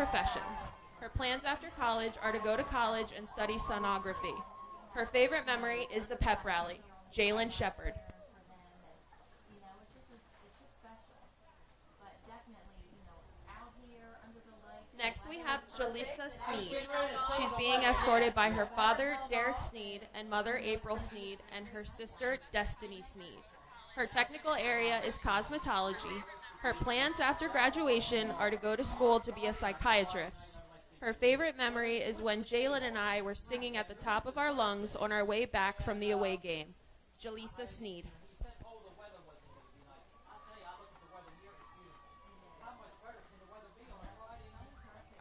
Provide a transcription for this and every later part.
professions. Her plans after college are to go to college and study sonography. Her favorite memory is the pep rally. Jalen Shepard. Next, we have Jalissa Sneed. She's being escorted by her father, Derek Sneed, and mother, April Sneed, and her sister, Destiny Sneed. Her technical area is cosmetology. Her plans after graduation are to go to school to be a psychiatrist. Her favorite memory is when Jalen and I were singing at the top of our lungs on our way back from the away game. Jalissa Sneed.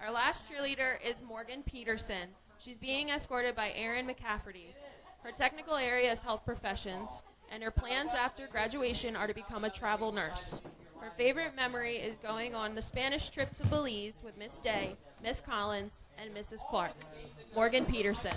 Our last cheerleader is Morgan Peterson. She's being escorted by Erin McCafferty. Her technical area is health professions, and her plans after graduation are to become a travel nurse. Her favorite memory is going on the Spanish trip to Belize with Miss Day, Miss Collins, and Mrs. Clark. Morgan Peterson.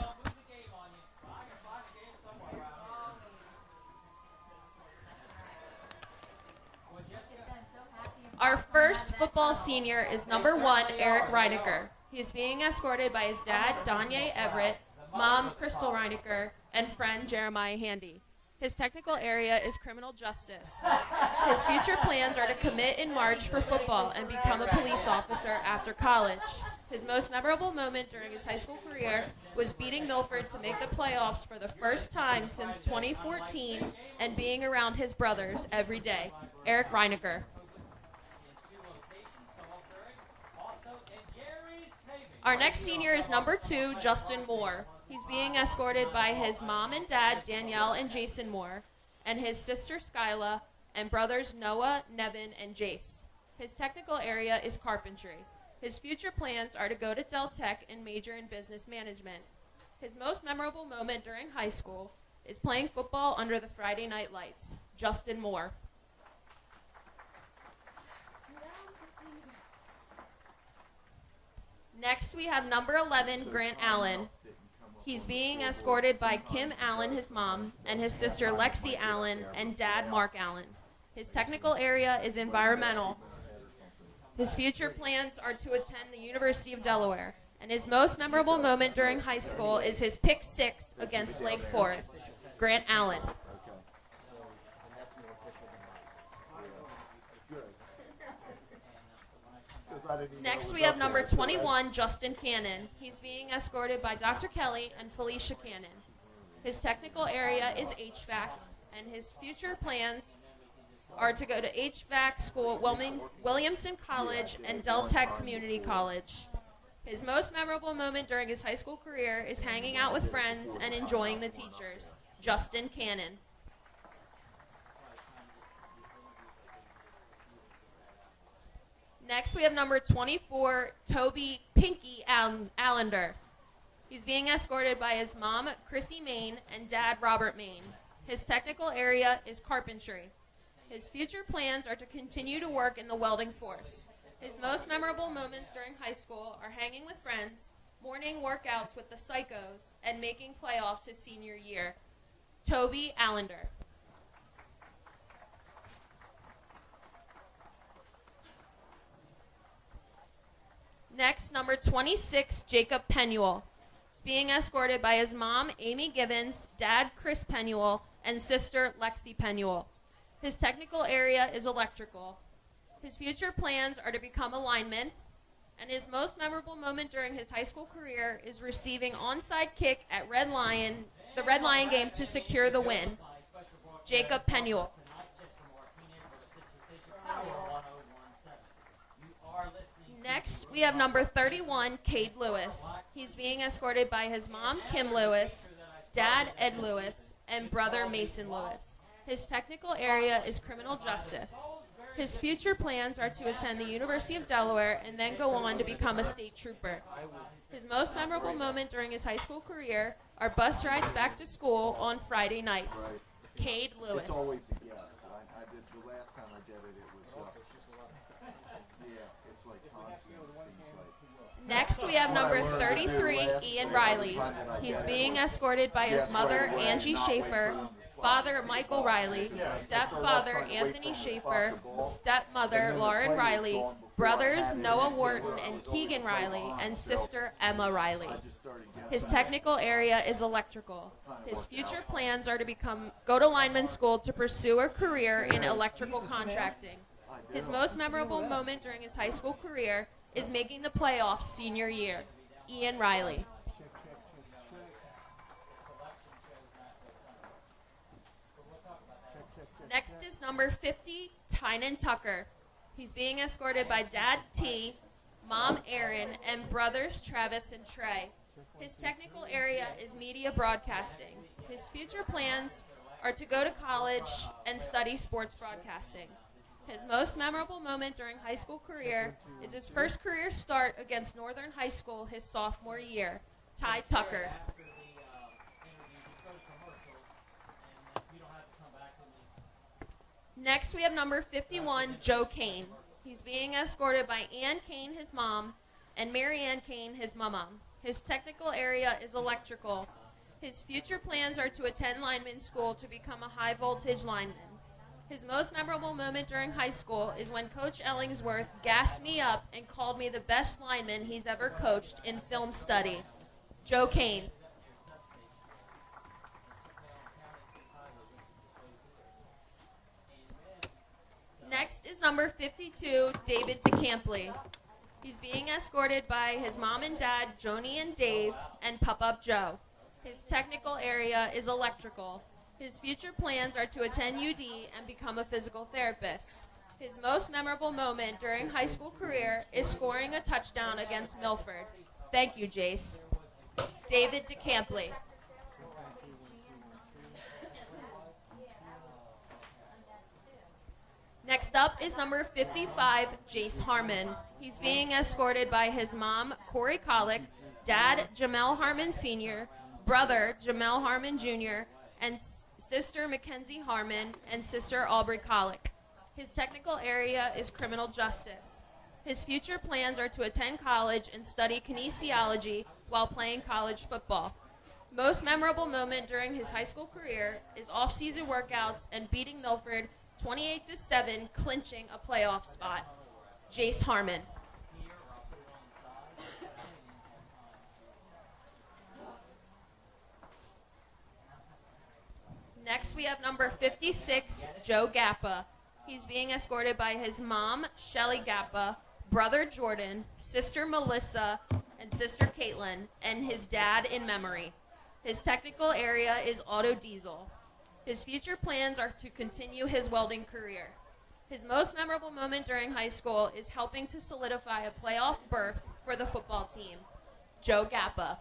Our first football senior is number 1, Eric Reinecker. He is being escorted by his dad, Danye Everett, mom, Crystal Reinecker, and friend, Jeremiah Handy. His technical area is criminal justice. His future plans are to commit in March for football and become a police officer after college. His most memorable moment during his high school career was beating Milford to make the playoffs for the first time since 2014 and being around his brothers every day. Eric Reinecker. Our next senior is number 2, Justin Moore. He's being escorted by his mom and dad, Danielle and Jason Moore, and his sister, Skyla, and brothers Noah, Nevin, and Jace. His technical area is carpentry. His future plans are to go to Del Tech and major in business management. His most memorable moment during high school is playing football under the Friday night lights. Justin Moore. Next, we have number 11, Grant Allen. He's being escorted by Kim Allen, his mom, and his sister Lexi Allen, and dad Mark Allen. His technical area is environmental. His future plans are to attend the University of Delaware, and his most memorable moment during high school is his pick 6 against Lake Forest. Grant Allen. Next, we have number 21, Justin Cannon. He's being escorted by Dr. Kelly and Felicia Cannon. His technical area is HVAC, and his future plans are to go to HVAC school at Williamson College and Del Tech Community College. His most memorable moment during his high school career is hanging out with friends and enjoying the teachers. Justin Cannon. Next, we have number 24, Toby Pinky Allender. He's being escorted by his mom, Chrissy Main, and dad, Robert Main. His technical area is carpentry. His future plans are to continue to work in the welding force. His most memorable moments during high school are hanging with friends, morning workouts with the Psychos, and making playoffs his senior year. Toby Allender. Next, number 26, Jacob Penuel. He's being escorted by his mom, Amy Gibbons, dad, Chris Penuel, and sister, Lexi Penuel. His technical area is electrical. His future plans are to become a lineman, and his most memorable moment during his high school career is receiving onside kick at the Red Lion game to secure the win. Jacob Penuel. Next, we have number 31, Cade Lewis. He's being escorted by his mom, Kim Lewis, dad, Ed Lewis, and brother, Mason Lewis. His technical area is criminal justice. His future plans are to attend the University of Delaware and then go on to become a state trooper. His most memorable moment during his high school career are bus rides back to school on Friday nights. Cade Lewis. It's always a guess. I did the last time I did it. It was yeah. It's like constant. Next, we have number 33, Ian Riley. He's being escorted by his mother, Angie Schaefer, father, Michael Riley, stepfather, Anthony Schaefer, stepmother, Lauren Riley, brothers Noah Wharton and Keegan Riley, and sister Emma Riley. His technical area is electrical. His future plans are to go to lineman school to pursue a career in electrical contracting. His most memorable moment during his high school career is making the playoffs senior year. Ian Riley. Next is number 50, Tynan Tucker. He's being escorted by Dad T, Mom Erin, and brothers Travis and Trey. His technical area is media broadcasting. His future plans are to go to college and study sports broadcasting. His most memorable moment during high school career is his first career start against Northern High School his sophomore year. Ty Tucker. Next, we have number 51, Joe Kane. He's being escorted by Ann Kane, his mom, and Mary Ann Kane, his mama. His technical area is electrical. His future plans are to attend lineman school to become a high-voltage lineman. His most memorable moment during high school is when Coach Ellingsworth gassed me up and called me the best lineman he's ever coached in film study. Joe Kane. Next is number 52, David DeCampley. He's being escorted by his mom and dad, Joni and Dave, and Pup-Up Joe. His technical area is electrical. His future plans are to attend UD and become a physical therapist. His most memorable moment during high school career is scoring a touchdown against Milford. Thank you, Jace. David DeCampley. Next up is number 55, Jace Harmon. He's being escorted by his mom, Corey Collick, dad, Jamel Harmon Sr., brother, Jamel Harmon Jr., and sister, Mackenzie Harmon, and sister, Aubrey Collick. His technical area is criminal justice. His future plans are to attend college and study kinesiology while playing college football. Most memorable moment during his high school career is off-season workouts and beating Milford 28-7, clinching a playoff spot. Jace Harmon. Next, we have number 56, Joe Gappa. He's being escorted by his mom, Shelly Gappa, brother Jordan, sister Melissa, and sister Caitlin, and his dad in memory. His technical area is auto diesel. His future plans are to continue his welding career. His most memorable moment during high school is helping to solidify a playoff berth for the football team. Joe Gappa.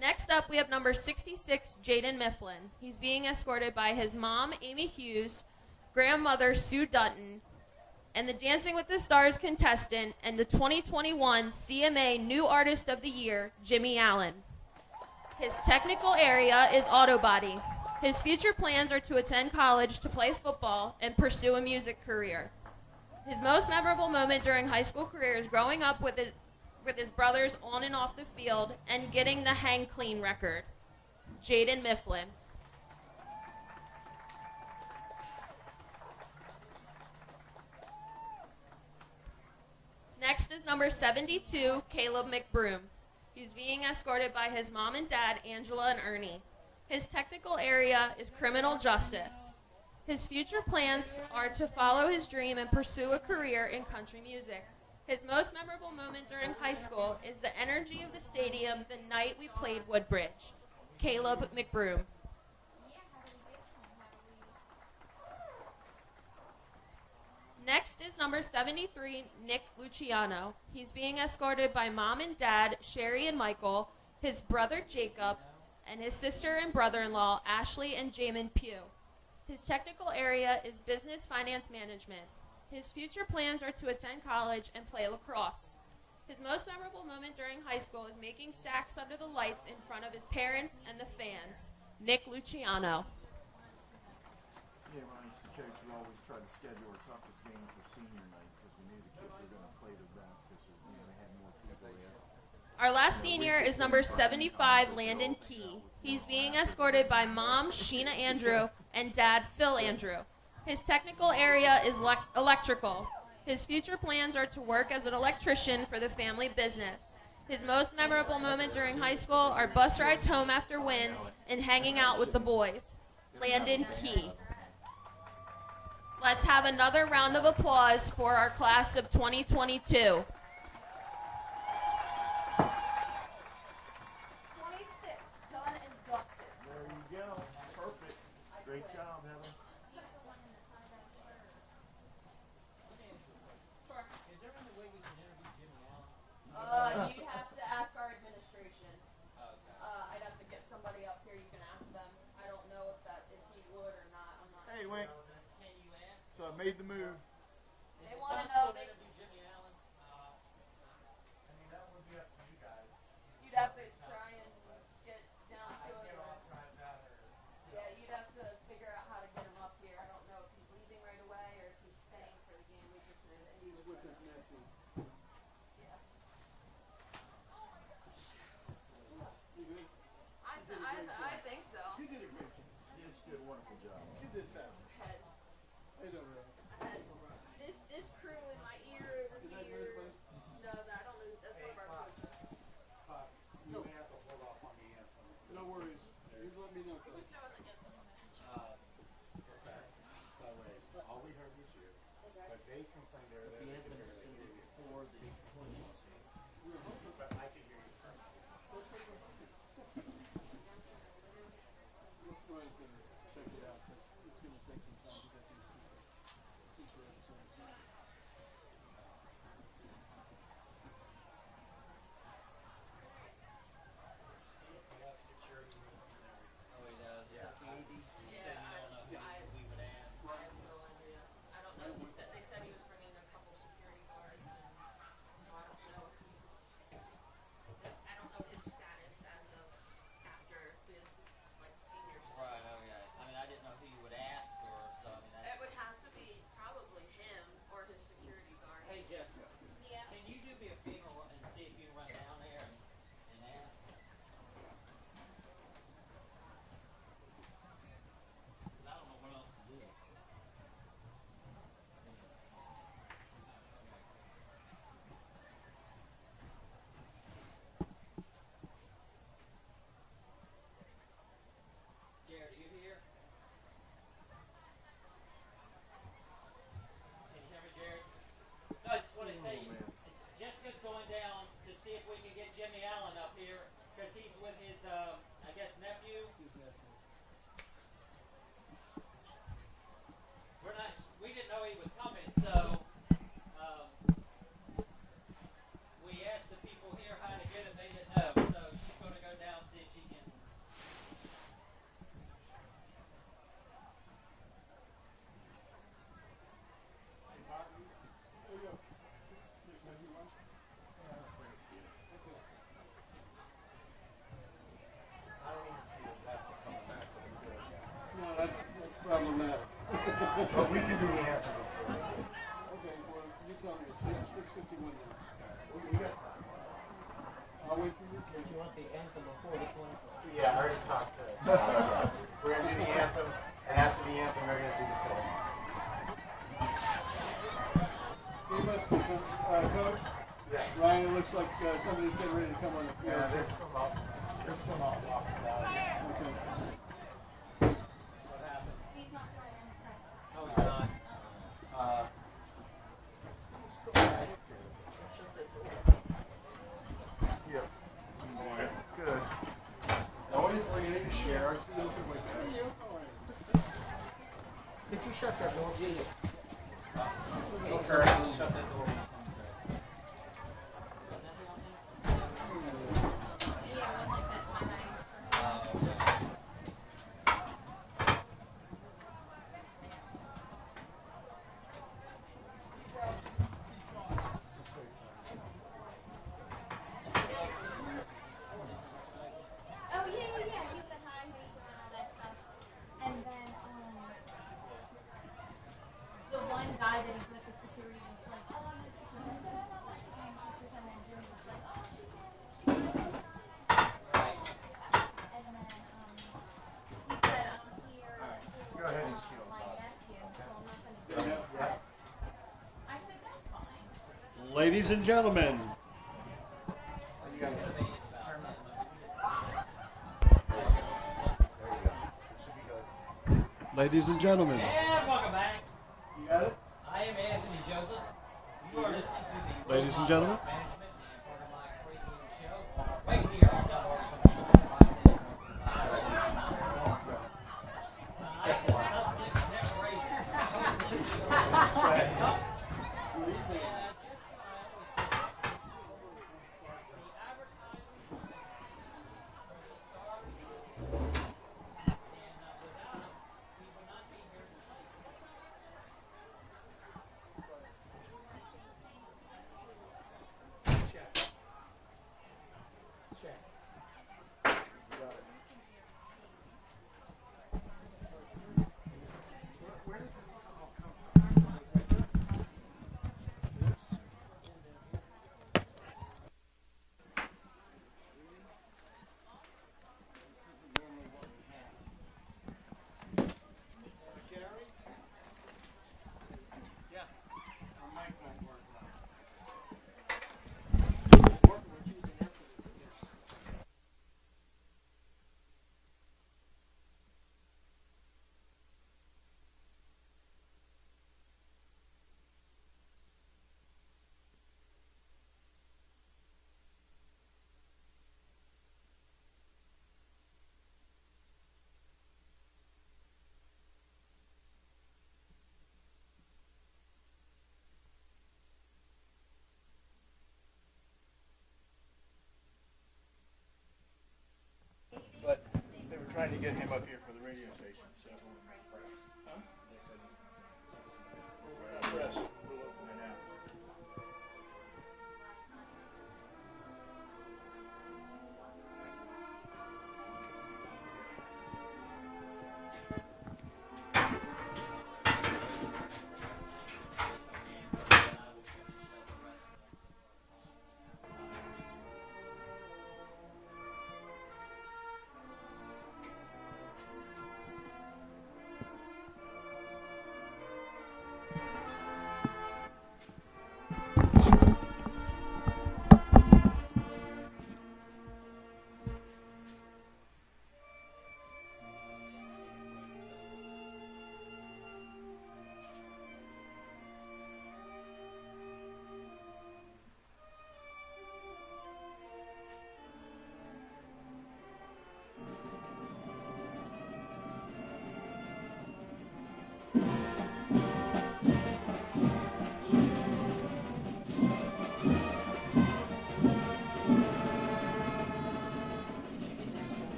Next up, we have number 66, Jaden Mifflin. He's being escorted by his mom, Amy Hughes, grandmother, Sue Dutton, and the Dancing with the Stars contestant and the 2021 CMA New Artist of the Year, Jimmy Allen. His technical area is auto body. His future plans are to attend college to play football and pursue a music career. His most memorable moment during high school career is growing up with his brothers on and off the field and getting the hang clean record. Jaden Mifflin. Next is number 72, Caleb McBroom. He's being escorted by his mom and dad, Angela and Ernie. His technical area is criminal justice. His future plans are to follow his dream and pursue a career in country music. His most memorable moment during high school is the energy of the stadium the night we played Woodbridge. Caleb McBroom. Next is number 73, Nick Luciano. He's being escorted by mom and dad, Sherry and Michael, his brother Jacob, and his sister and brother-in-law, Ashley and Jamin Pugh. His technical area is business finance management. His future plans are to attend college and play lacrosse. His most memorable moment during high school is making sacks under the lights in front of his parents and the fans. Nick Luciano. Yeah, when I used to coach, we always tried to schedule our toughest game for senior night because we knew the kids were going to play their best because they had more people there. Our last senior is number 75, Landon Key. He's being escorted by Mom Sheena Andrew and Dad Phil Andrew. His technical area is electrical. His future plans are to work as an electrician for the family business. His most memorable moment during high school are bus rides home after wins and hanging out with the boys. Landon Key. Let's have another round of applause for our class of 2022. 26, done and dusted. There you go. Perfect. Great job, Heather. You'd have to ask our administration. I'd have to get somebody up here. You can ask them. I don't know if he would or not. I'm not. Hey, Wink. So I made the move. They want to know. That would be up to you guys. You'd have to try and get down to it. Yeah, you'd have to figure out how to get him up here. I don't know if he's leaving right away or if he's staying for the game. We just knew that he was with his nephew. Yeah. I think so. You did a great job. Yes, you did a wonderful job. You did that. Head. I know, right? This crew in my ear over here. No, I don't know. That's one of our coaches. You may have to hold off on the anthem. No worries. You let me know. Who's doing the anthem? What's that? By the way, all we heard was you. But they complained there that they could hear you. But I could hear you perfectly. Roy's going to check it out, but it's going to take some time to get these people situated. He has security rooms and everything. Oh, he does. Yeah. Yeah, I have no idea. I don't know. They said he was bringing a couple security guards, and so I don't know if I don't know his status as of after the seniors. Right, okay. I mean, I didn't know who you would ask or so. I mean, It that's. would have to be probably him or his security guards. Hey, Jessica. Yeah. Can you do me a favor and see if you can run down there and ask? 'Cause I don't know what else to do. Jared, are you here? Can you hear me, Jared? No, I just want to tell you, Jessica's going down to see if we can get Jimmy Allen up here because he's with his, I guess, nephew. We didn't know he was coming, so we asked the people here how to get him. They didn't know, so she's going to go down and see if she can. I don't even see Odessa coming back with a field guy. No, that's problematic. But we can do the anthem before. Okay, well, you tell me, it's 6:51 now. We got time. I'll wait for you. Don't you want the anthem before the 24th? Yeah, I already talked to We're going to do the anthem, and after the anthem, we're going to do the film. You must be, Coach? Yeah. Ryan, it looks like somebody's getting ready to come on the field. Yeah, they're still out. They're still out walking down. Okay. What happened? He's not starting on the press. Oh, he's not. Yep. Good. No one is bringing to share. I see open with that. Could you shut that door, please? Hey, Curtis, shut that door. Yeah, it was like that time Oh, yeah. He said hi, how you doing, all that stuff. And then, the one guy that he's with, the security, was like, oh, I'm the Ladies and gentlemen, You got it. There you go. It should be good. ladies and gentlemen. And welcome back. You got it? I am Anthony Joseph. You are listening to the Ladies and gentlemen. Management and part of my breaking show right here on Sussex Net Radio. But they were trying to get him up here for the radio station. So. Huh? They said he's not press. I know.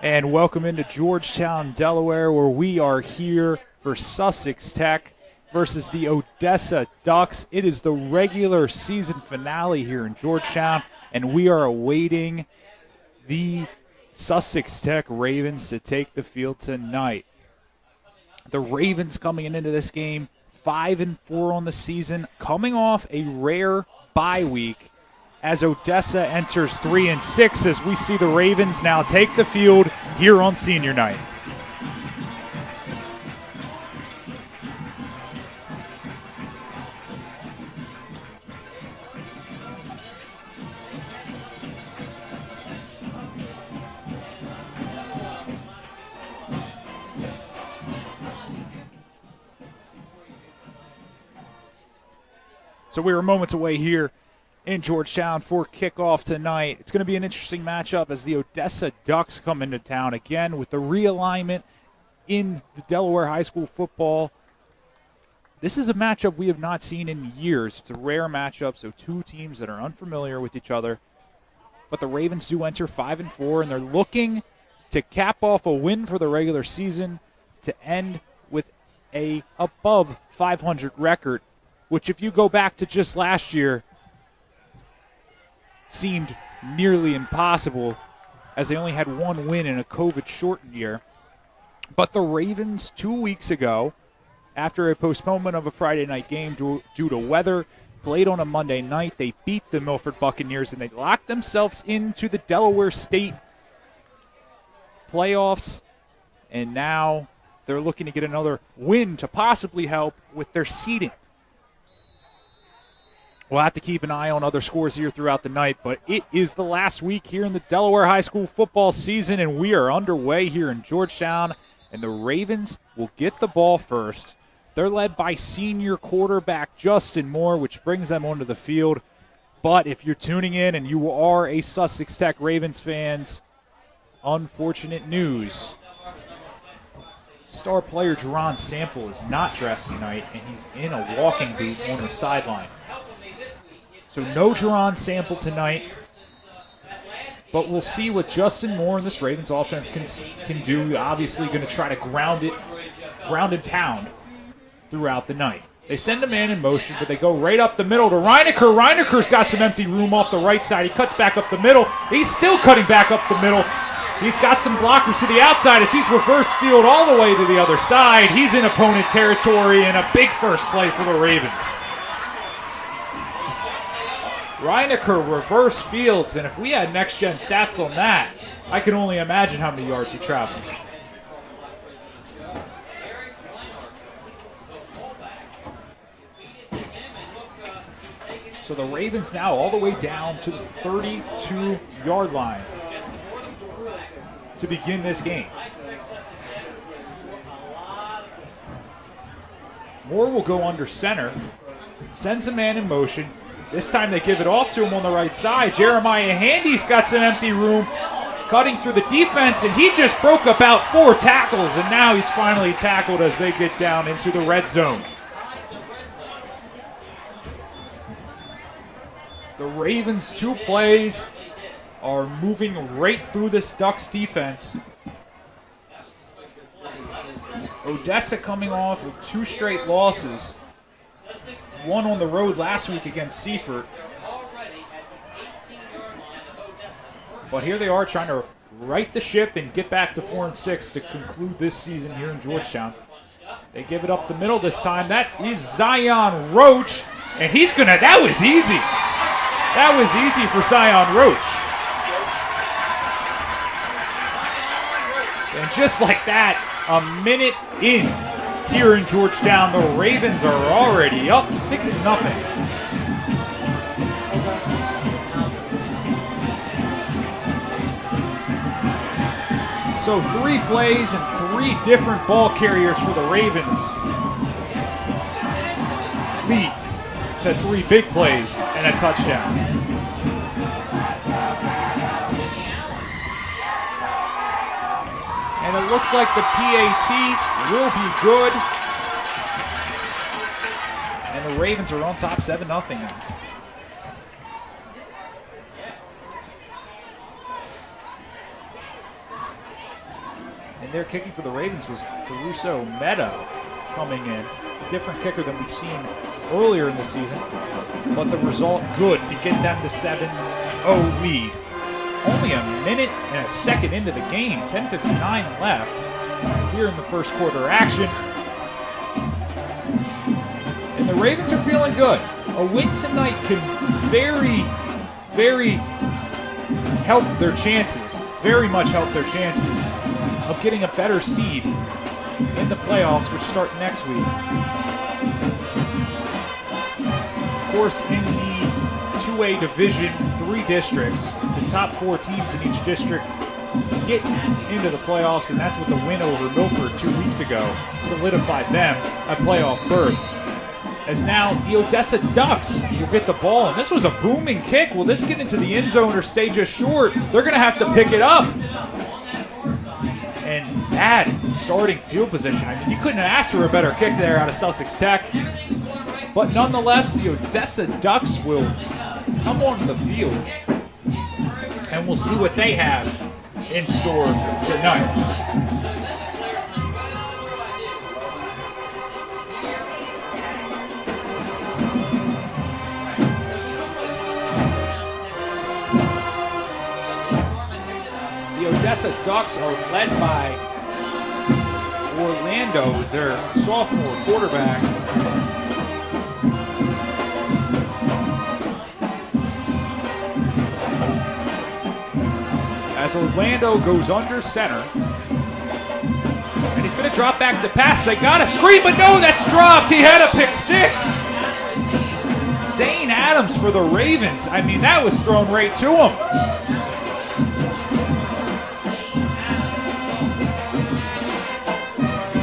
And welcome into Georgetown, Delaware, where we are here for Sussex Tech versus the Odessa Ducks. It is the regular season finale here in Georgetown, and we are awaiting the Sussex Tech Ravens to take the field tonight. The Ravens coming into this game 5-4 on the season, coming off a rare bye week as Odessa enters 3-6 as we see the Ravens now take the field here on senior night. So we are moments away here in Georgetown for kickoff tonight. It's going to be an interesting matchup as the Odessa Ducks come into town again with the realignment in the Delaware high school football. This is a matchup we have not seen in years. It's a rare matchup, so two teams that are unfamiliar with each other. But the Ravens do enter 5-4, and they're looking to cap off a win for the regular season to end with a above 500 record, which if you go back to just last year, seemed nearly impossible as they only had one win in a COVID-shortened year. But the Ravens 2 weeks ago, after a postponement of a Friday night game due to weather, played on a Monday night. They beat the Milford Buccaneers, and they locked themselves into the Delaware State playoffs. And now they're looking to get another win to possibly help with their seeding. We'll have to keep an eye on other scores here throughout the night, but it is the last week here in the Delaware high school football season, and we are underway here in Georgetown, and the Ravens will get the ball first. They're led by senior quarterback Justin Moore, which brings them onto the field. But if you're tuning in and you are a Sussex Tech Ravens fans, unfortunate news. Star player Jerron Sample is not dressed tonight, and he's in a walking boot on the sideline. So no Jerron Sample tonight, but we'll see what Justin Moore and this Ravens offense can do. Obviously going to try to ground and pound throughout the night. They send a man in motion, but they go right up the middle to Reinecker. Reineker's got some empty room off the right side. He cuts back up the middle. He's still cutting back up the middle. He's got some blockers to the outside as he's reverse field all the way to the other side. He's in opponent territory and a big first play for the Ravens. Reinecker reverse fields, and if we had next-gen stats on that, I can only imagine how many yards he traveled. So the Ravens now all the way down to the 32-yard line to begin this game. Moore will go under center, sends a man in motion. This time they give it off to him on the right side. Jeremiah Handy's got some empty room, cutting through the defense, and he just broke about 4 tackles, and now he's finally tackled as they get down into the red zone. The Ravens' 2 plays are moving right through this Ducks defense. Odessa coming off of 2 straight losses. One on the road last week against Seaford. But here they are trying to right the ship and get back to 4-6 to conclude this season here in Georgetown. They give it up the middle this time. That is Zion Roach. And he's going to, that was easy. That was easy for Zion Roach. And just like that, a minute in here in Georgetown, the Ravens are already up 6-0. So 3 plays and 3 different ball carriers for the Ravens leads to 3 big plays and a touchdown. And it looks like the PAT will be good. And the Ravens are on top 7-0 now. And their kicking for the Ravens was Caruso Meadow coming in. Different kicker than we've seen earlier in the season. But the result good to get them to 7-0 lead. Only a minute and a second into the game. 10:59 left here in the first quarter action. And the Ravens are feeling good. A win tonight can very, very help their chances. Very much help their chances of getting a better seed in the playoffs, which start next week. Of course, in the 2A Division 3 districts, the top 4 teams in each district get into the playoffs, and that's what the win over Milford 2 weeks ago solidified them a playoff berth. As now the Odessa Ducks will get the ball, and this was a booming kick. Will this get into the end zone or stay just short? They're going to have to pick it up. And bad starting field position. I mean, you couldn't have asked for a better kick there out of Sussex Tech. But nonetheless, the Odessa Ducks will come onto the field, and we'll see what they have in store tonight. The Odessa Ducks are led by Orlando, their sophomore quarterback. As Orlando goes under center, and he's going to drop back to pass. They got a screen, but no, that's dropped. He had a pick six. Zane Adams for the Ravens. I mean, that was thrown right to him.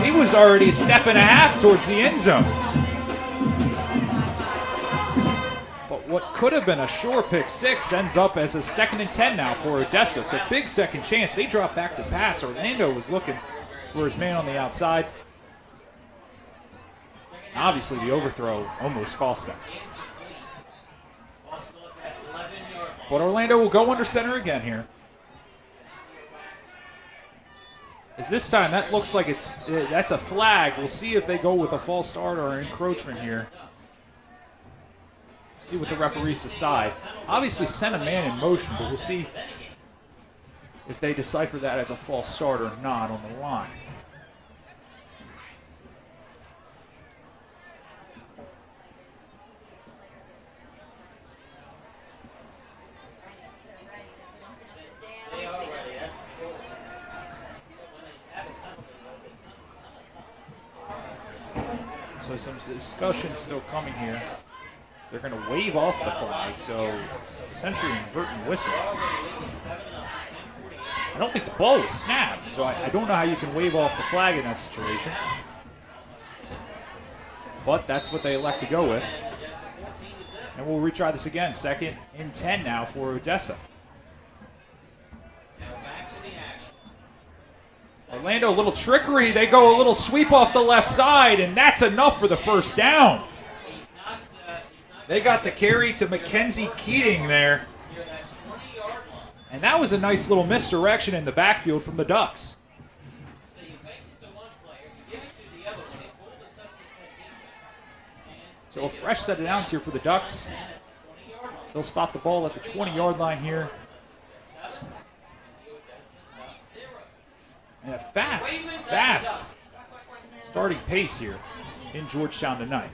He was already a step and a half towards the end zone. But what could have been a sure pick six ends up as a 2nd and 10 now for Odessa. So big second chance. They drop back to pass. Orlando was looking for his man on the outside. Obviously, the overthrow almost cost them. But Orlando will go under center again here. As this time, that looks like that's a flag. We'll see if they go with a false start or an encroachment here. See what the referees decide. Obviously sent a man in motion, but we'll see if they decipher that as a false start or not on the line. So some discussion still coming here. They're going to wave off the flag, so essentially inverting whistle. I don't think the ball was snapped, so I don't know how you can wave off the flag in that situation. But that's what they elect to go with. And we'll retry this again. 2nd and 10 now for Odessa. Orlando, a little trickery. They go a little sweep off the left side, and that's enough for the first down. They got the carry to Mackenzie Keating there. And that was a nice little misdirection in the backfield from the Ducks. So a fresh set of downs here for the Ducks. They'll spot the ball at the 20-yard line here. And a fast starting pace here in Georgetown tonight.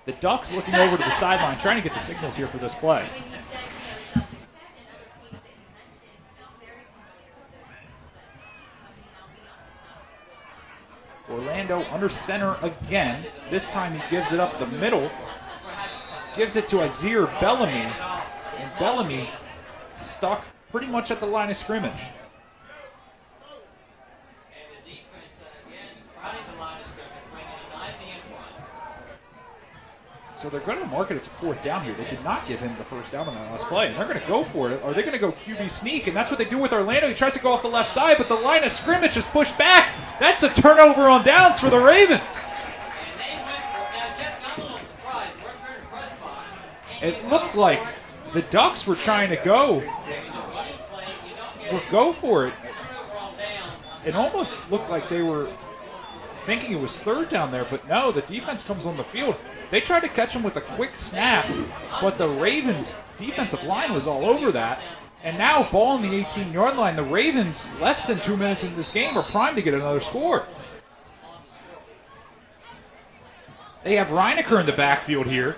The Ducks looking over to the sideline, trying to get the signals here for this play. Orlando under center again. This time he gives it up the middle. Gives it to Azir Bellamy. And Bellamy stuck pretty much at the line of scrimmage. So they're going to mark it as a 4th down here. They did not give him the first down on that last play. And they're going to go for it. Are they going to go QB sneak? And that's what they do with Orlando. He tries to go off the left side, but the line of scrimmage is pushed back. That's a turnover on downs for the Ravens. It looked like the Ducks were trying to go for it. it almost looked like they were thinking it was third down there, but no, the defense comes on the field. They tried to catch him with a quick snap, but the Ravens' defensive line was all over that. And now, ball on the 18-yard line. The Ravens, less than 2 minutes into this game, are primed to get another score. They have Reinecker in the backfield here.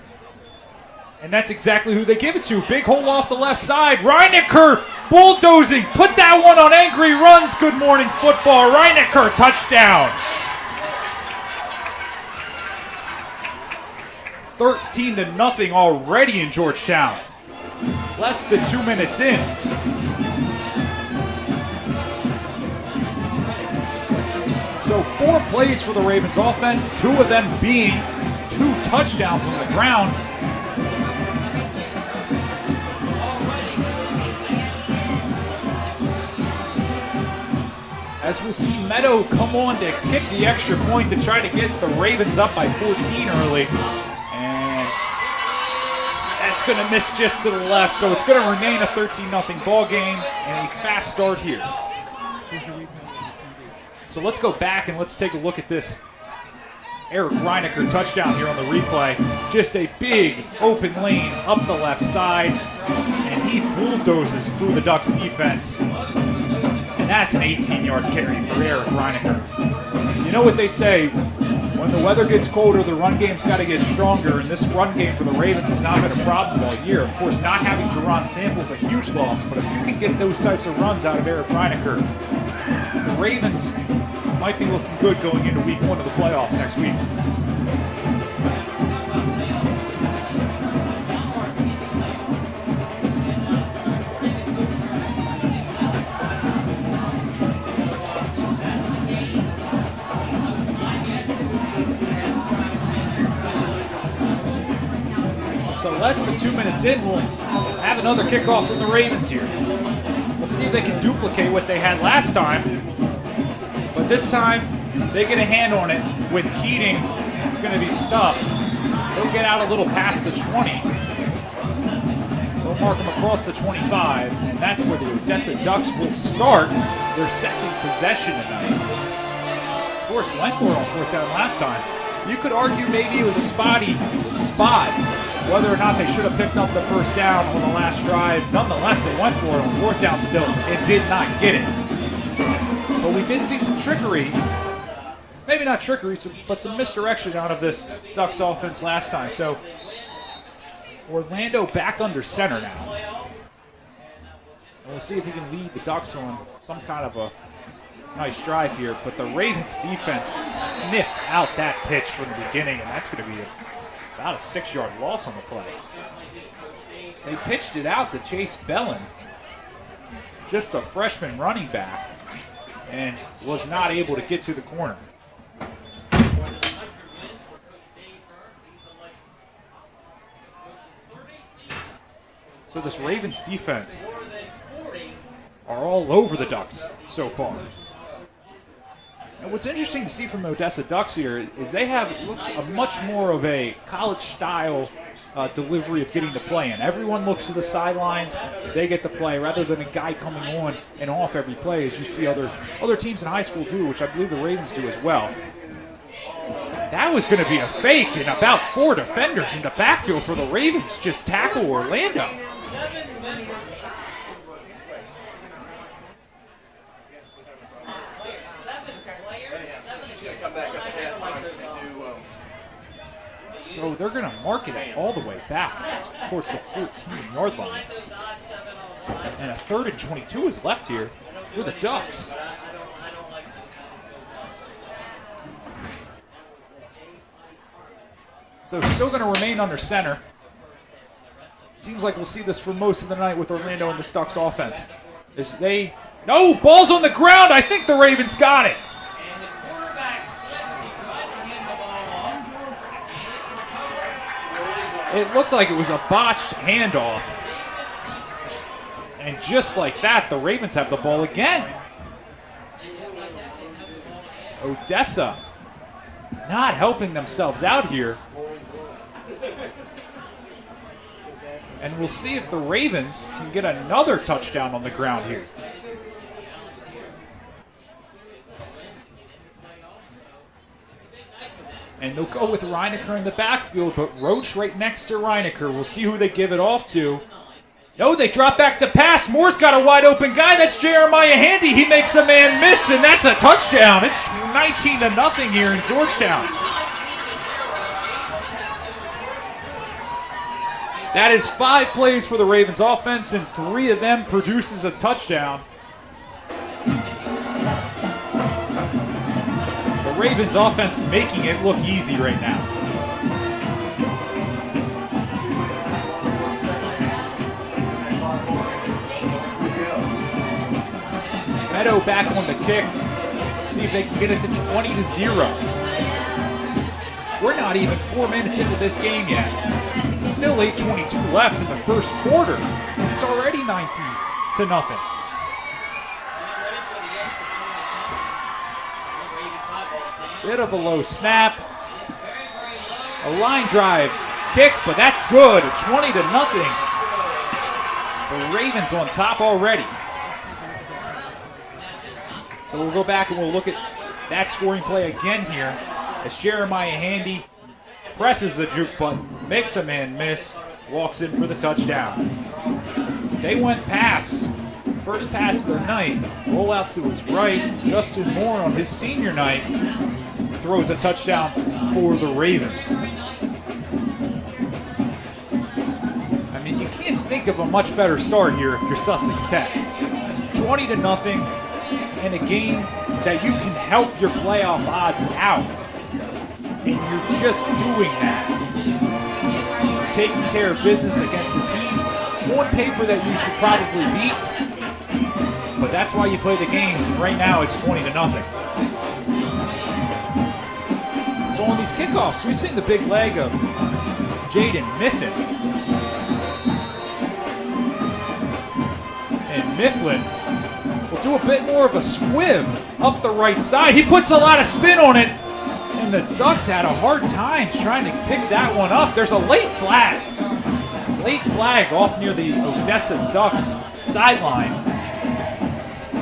And that's exactly who they give it to. Big hole off the left side. Reinecker bulldozing. Put that one on Angry Runs. Good Morning Football. Reinecker, touchdown. 13-0 already in Georgetown. Less than 2 minutes in. So 4 plays for the Ravens offense, 2 of them being 2 touchdowns on the ground. As we'll see Meadow come on to kick the extra point to try to get the Ravens up by 14 early. And that's going to miss just to the left, so it's going to remain a 13-0 ball game and a fast start here. So let's go back and let's take a look at this. Eric Reinecker touchdown here on the replay. Just a big open lane up the left side, and he bulldozes through the Ducks defense. And that's an 18-yard carry for Eric Reinecker. You know what they say, when the weather gets colder, the run game's got to get stronger, and this run game for the Ravens has not been a problem all year. Of course, not having Jerron Sample is a huge loss, but if you can get those types of runs out of Eric Reinecker, the Ravens might be looking good going into week 1 of the playoffs next week. So less than 2 minutes in, we'll have another kickoff from the Ravens here. We'll see if they can duplicate what they had last time. But this time, they get a hand on it with Keating. It's going to be stuffed. They'll get out a little past the 20. They'll mark them across the 25, and that's where the Odessa Ducks will start their second possession tonight. Of course, went for it on 4th down last time. You could argue maybe it was a spotty spot, whether or not they should have picked up the first down on the last drive. Nonetheless, they went for it on 4th down still and did not get it. But we did see some trickery, maybe not trickery, but some misdirection out of this Ducks offense last time. So Orlando back under center now. And we'll see if he can lead the Ducks on some kind of a nice drive here. But the Ravens defense sniffed out that pitch from the beginning, and that's going to be about a 6-yard loss on the play. They pitched it out to Chase Bellin, just a freshman running back, and was not able to get to the corner. So this Ravens defense are all over the Ducks so far. And what's interesting to see from the Odessa Ducks here is they have, it looks a much more of a college-style delivery of getting the play in. Everyone looks to the sidelines, they get the play, rather than a guy coming on and off every play, as you see other teams in high school do, which I believe the Ravens do as well. That was going to be a fake, and about 4 defenders in the backfield for the Ravens just tackle Orlando. So they're going to mark it all the way back towards the 14-yard line. And a 3rd and 22 is left here for the Ducks. So still going to remain under center. Seems like we'll see this for most of the night with Orlando and the Ducks offense. No, ball's on the ground. I think the Ravens got it. It looked like it was a botched handoff. And just like that, the Ravens have the ball again. Odessa not helping themselves out here. And we'll see if the Ravens can get another touchdown on the ground here. And they'll go with Reinecker in the backfield, but Roach right next to Reinecker. We'll see who they give it off to. No, they drop back to pass. Moore's got a wide open guy. That's Jeremiah Handy. He makes a man miss, and that's a touchdown. It's 19-0 here in Georgetown. That is 5 plays for the Ravens offense, and 3 of them produces a touchdown. The Ravens offense making it look easy right now. Meadow back on the kick. See if they can get it to 20-0. We're not even 4 minutes into this game yet. Still 8:22 left in the first quarter. It's already 19-0. Bit of a low snap. A line drive kick, but that's good. 20-0. The Ravens on top already. So we'll go back and we'll look at that scoring play again here as Jeremiah Handy presses the juke button, makes a man miss, walks in for the touchdown. They went pass. First pass of the night. Roll out to his right. Justin Moore on his senior night throws a touchdown for the Ravens. I mean, you can't think of a much better start here if you're Sussex Tech. 20-0. In a game that you can help your playoff odds out. And you're just doing that. You're taking care of business against a team on paper that you should probably beat. But that's why you play the games, and right now it's 20-0. So on these kickoffs, we've seen the big leg of Jaden Mifflin. And Mifflin will do a bit more of a squib up the right side. He puts a lot of spin on it, and the Ducks had a hard time trying to pick that one up. There's a late flag. Late flag off near the Odessa Ducks sideline.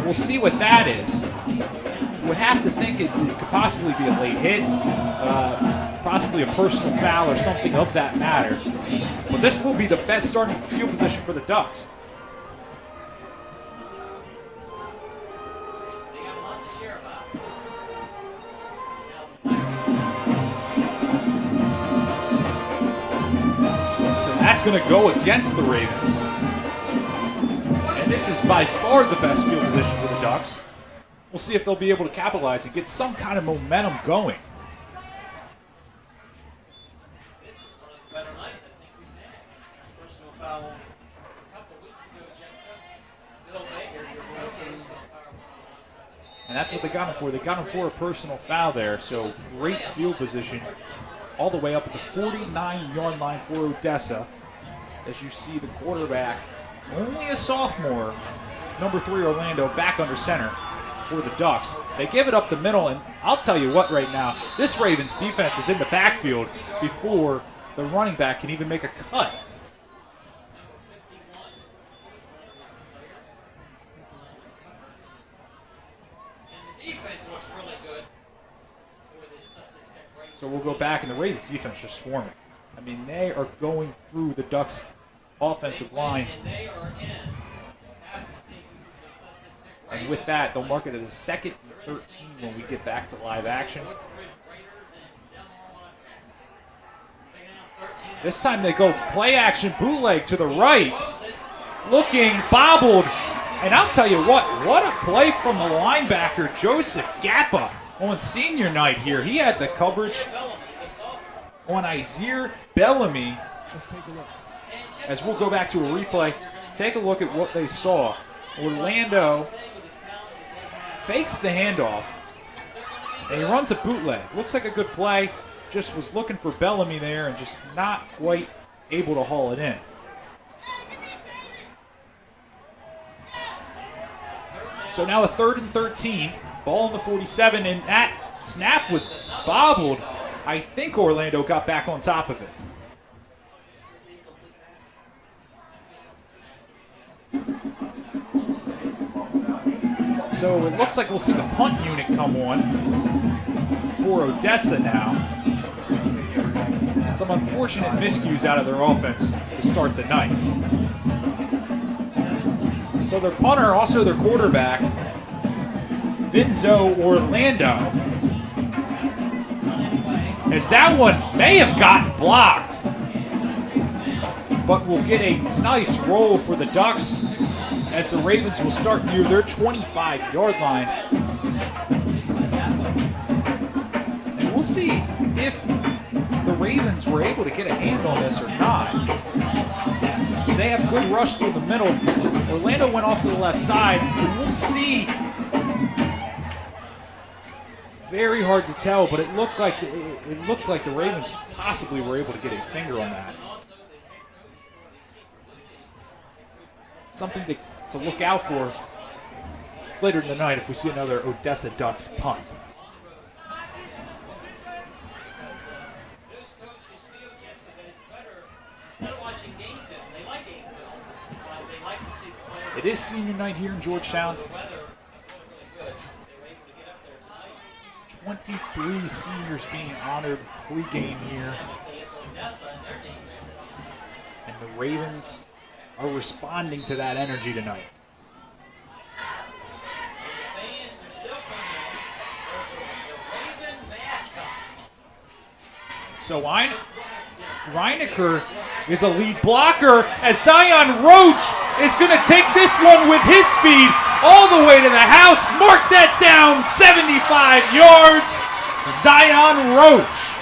We'll see what that is. You would have to think it could possibly be a late hit, possibly a personal foul or something of that matter. But this will be the best starting field position for the Ducks. That's going to go against the Ravens. And this is by far the best field position for the Ducks. We'll see if they'll be able to capitalize and get some kind of momentum going. Personal foul. And that's what they got him for. They got him for a personal foul there. So great field position all the way up at the 49-yard line for Odessa. As you see the quarterback, only a sophomore, number 3 Orlando, back under center for the Ducks. They give it up the middle, and I'll tell you what right now, this Ravens defense is in the backfield before the running back can even make a cut. So we'll go back, and the Ravens defense just swarming. I mean, they are going through the Ducks' offensive line. And with that, they'll mark it as a 2nd and 13 when we get back to live action. This time they go play action bootleg to the right. Looking bobbled. And I'll tell you what a play from the linebacker, Joseph Gappa, on senior night here. He had the coverage on Isaiah Bellamy. Let's take a look. As we'll go back to a replay, take a look at what they saw. Orlando fakes the handoff, and he runs a bootleg. Looks like a good play. Just was looking for Bellamy there and just not quite able to haul it in. So now a 3rd and 13. Ball in the 47, and that snap was bobbled. I think Orlando got back on top of it. So it looks like we'll see the punt unit come on for Odessa now. Some unfortunate miscues out of their offense to start the night. So their punter, also their quarterback, Vinzo Orlando, as that one may have gotten blocked, but will get a nice roll for the Ducks as the Ravens will start near their 25-yard line. And we'll see if the Ravens were able to get a hand on this or not. As they have good rush through the middle. Orlando went off to the left side, and we'll see. Very hard to tell, but it looked like the Ravens possibly were able to get a finger on that. Something to look out for later in the night if we see another Odessa Ducks punt. It is senior night here in Georgetown. 23 seniors being honored pregame here. And the Ravens are responding to that energy tonight. So Reinecker is a lead blocker as Zion Roach is going to take this one with his speed all the way to the house. Mark that down, 75 yards. Zion Roach.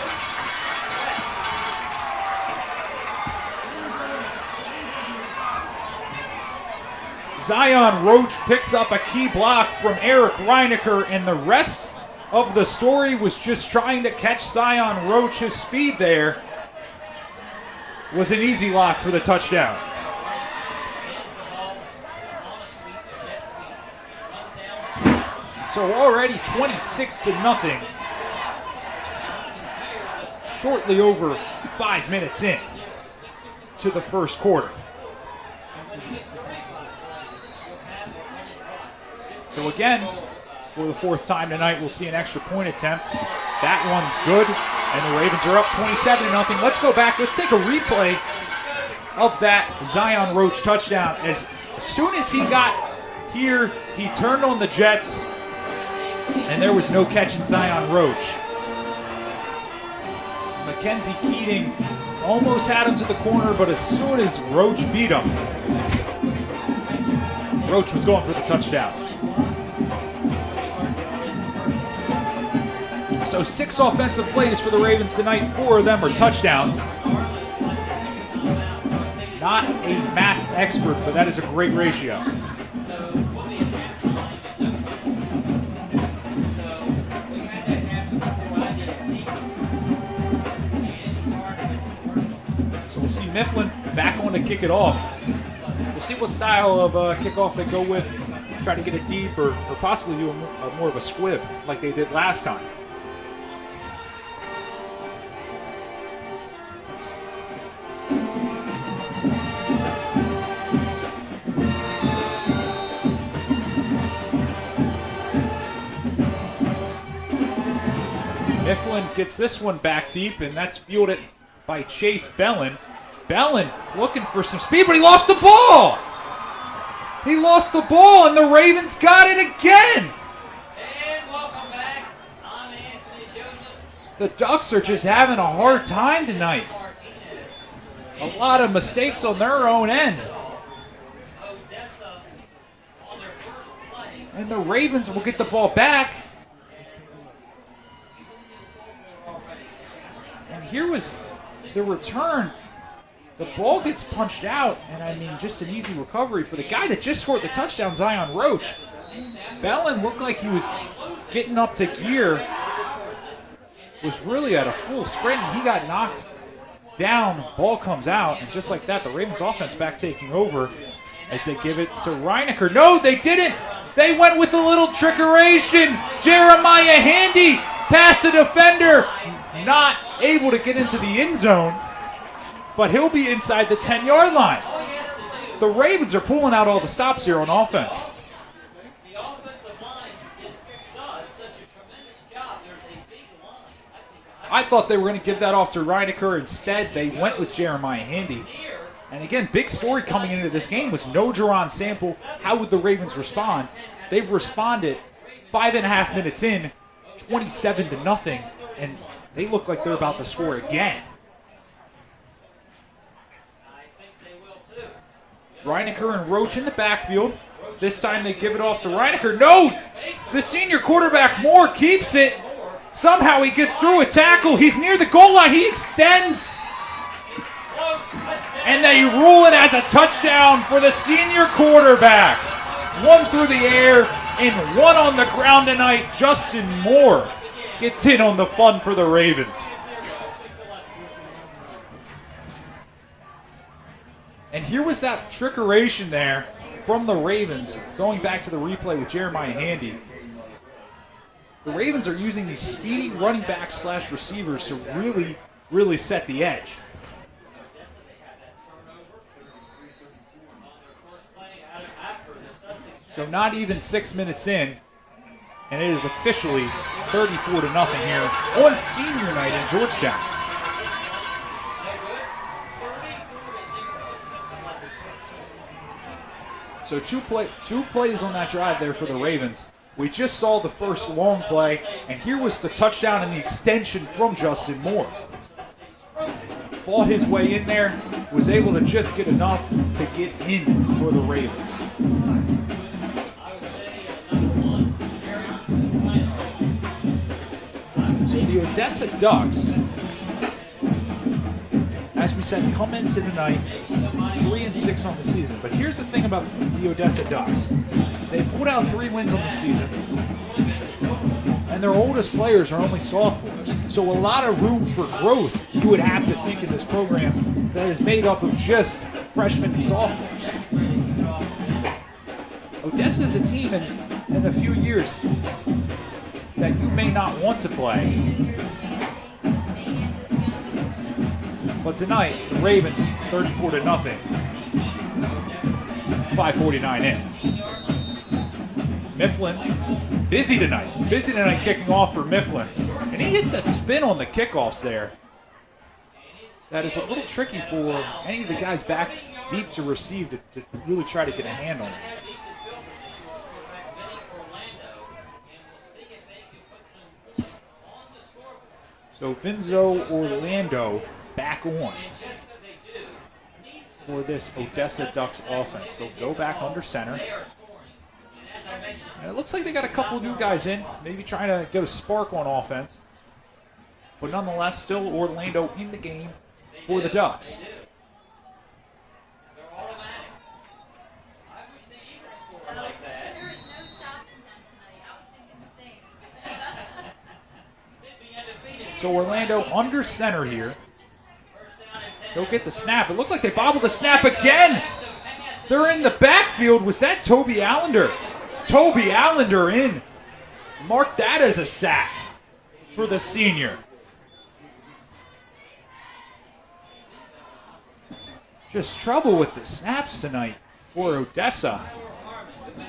Zion Roach picks up a key block from Eric Reinecker, and the rest of the story was just trying to catch Zion Roach. His speed there was an easy lock for the touchdown. So already 26-0, shortly over 5 minutes in to the first quarter. So again, for the fourth time tonight, we'll see an extra point attempt. That one's good, and the Ravens are up 27-0. Let's go back. Let's take a replay of that Zion Roach touchdown. As soon as he got here, he turned on the jets, and there was no catching Zion Roach. Mackenzie Keating almost had him to the corner, but as soon as Roach beat him, Roach was going for the touchdown. So 6 offensive plays for the Ravens tonight. 4 of them are touchdowns. Not a math expert, but that is a great ratio. So we'll see Mifflin back on to kick it off. We'll see what style of kickoff they go with. Try to get it deep or possibly do a more of a squib like they did last time. Mifflin gets this one back deep, and that's fielded by Chase Bellin. Bellin looking for some speed, but he lost the ball! He lost the ball, and the Ravens got it again! And welcome back. I'm Anthony Joseph. The Ducks are just having a hard time tonight. A lot of mistakes on their own end. Odessa on their first play. And the Ravens will get the ball back. And here was the return. The ball gets punched out, and I mean, just an easy recovery for the guy that just scored the touchdown, Zion Roach. Bellin looked like he was getting up to gear, was really at a full sprint, and he got knocked down. Ball comes out, and just like that, the Ravens offense back taking over as they give it to Reinecker. No, they didn't. They went with a little trickeration. Jeremiah Handy past the defender, not able to get into the end zone, but he'll be inside the 10-yard line. The Ravens are pulling out all the stops here on offense. The offensive line does such a tremendous job. There's a big line. I thought they were going to give that off to Reinecker. Instead, they went with Jeremiah Handy. And again, big story coming into this game was no Jerron Sample. How would the Ravens respond? They've responded 5.5 minutes in, 27-0, and they look like they're about to score again. Reinecker and Roach in the backfield. This time they give it off to Reinecker. No! The senior quarterback, Moore, keeps it. Somehow he gets through a tackle. He's near the goal line. He extends. And they rule it as a touchdown for the senior quarterback. One through the air and one on the ground tonight. Justin Moore gets in on the fun for the Ravens. And here was that trickeration there from the Ravens, going back to the replay with Jeremiah Handy. The Ravens are using these speedy running backs / receivers to really, really set the edge. So not even 6 minutes in, and it is officially 34-0 here on senior night in Georgetown. So two plays on that drive there for the Ravens. We just saw the first long play, and here was the touchdown and the extension from Justin Moore. Fought his way in there, was able to just get enough to get in for the Ravens. So the Odessa Ducks, as we said, come into tonight 3-6 on the season. But here's the thing about the Odessa Ducks. They pulled out 3 wins on the season, and their oldest players are only sophomores. So a lot of room for growth, you would have to think, in this program that is made up of just freshmen and sophomores. Odessa is a team in a few years that you may not want to play. But tonight, the Ravens 34-0, 5:49 in. Mifflin, busy tonight kicking off for Mifflin. And he hits that spin on the kickoffs there. That is a little tricky for any of the guys back deep to receive to really try to get a hand on it. So Vinzo Orlando back on for this Odessa Ducks offense. They'll go back under center. And it looks like they got a couple new guys in, maybe trying to get a spark on offense. But nonetheless, still Orlando in the game for the Ducks. So Orlando under center here. They'll get the snap. It looked like they bobbled the snap again. They're in the backfield. Was that Toby Allender? Toby Allender in. Mark that as a sack for the senior. Just trouble with the snaps tonight for Odessa.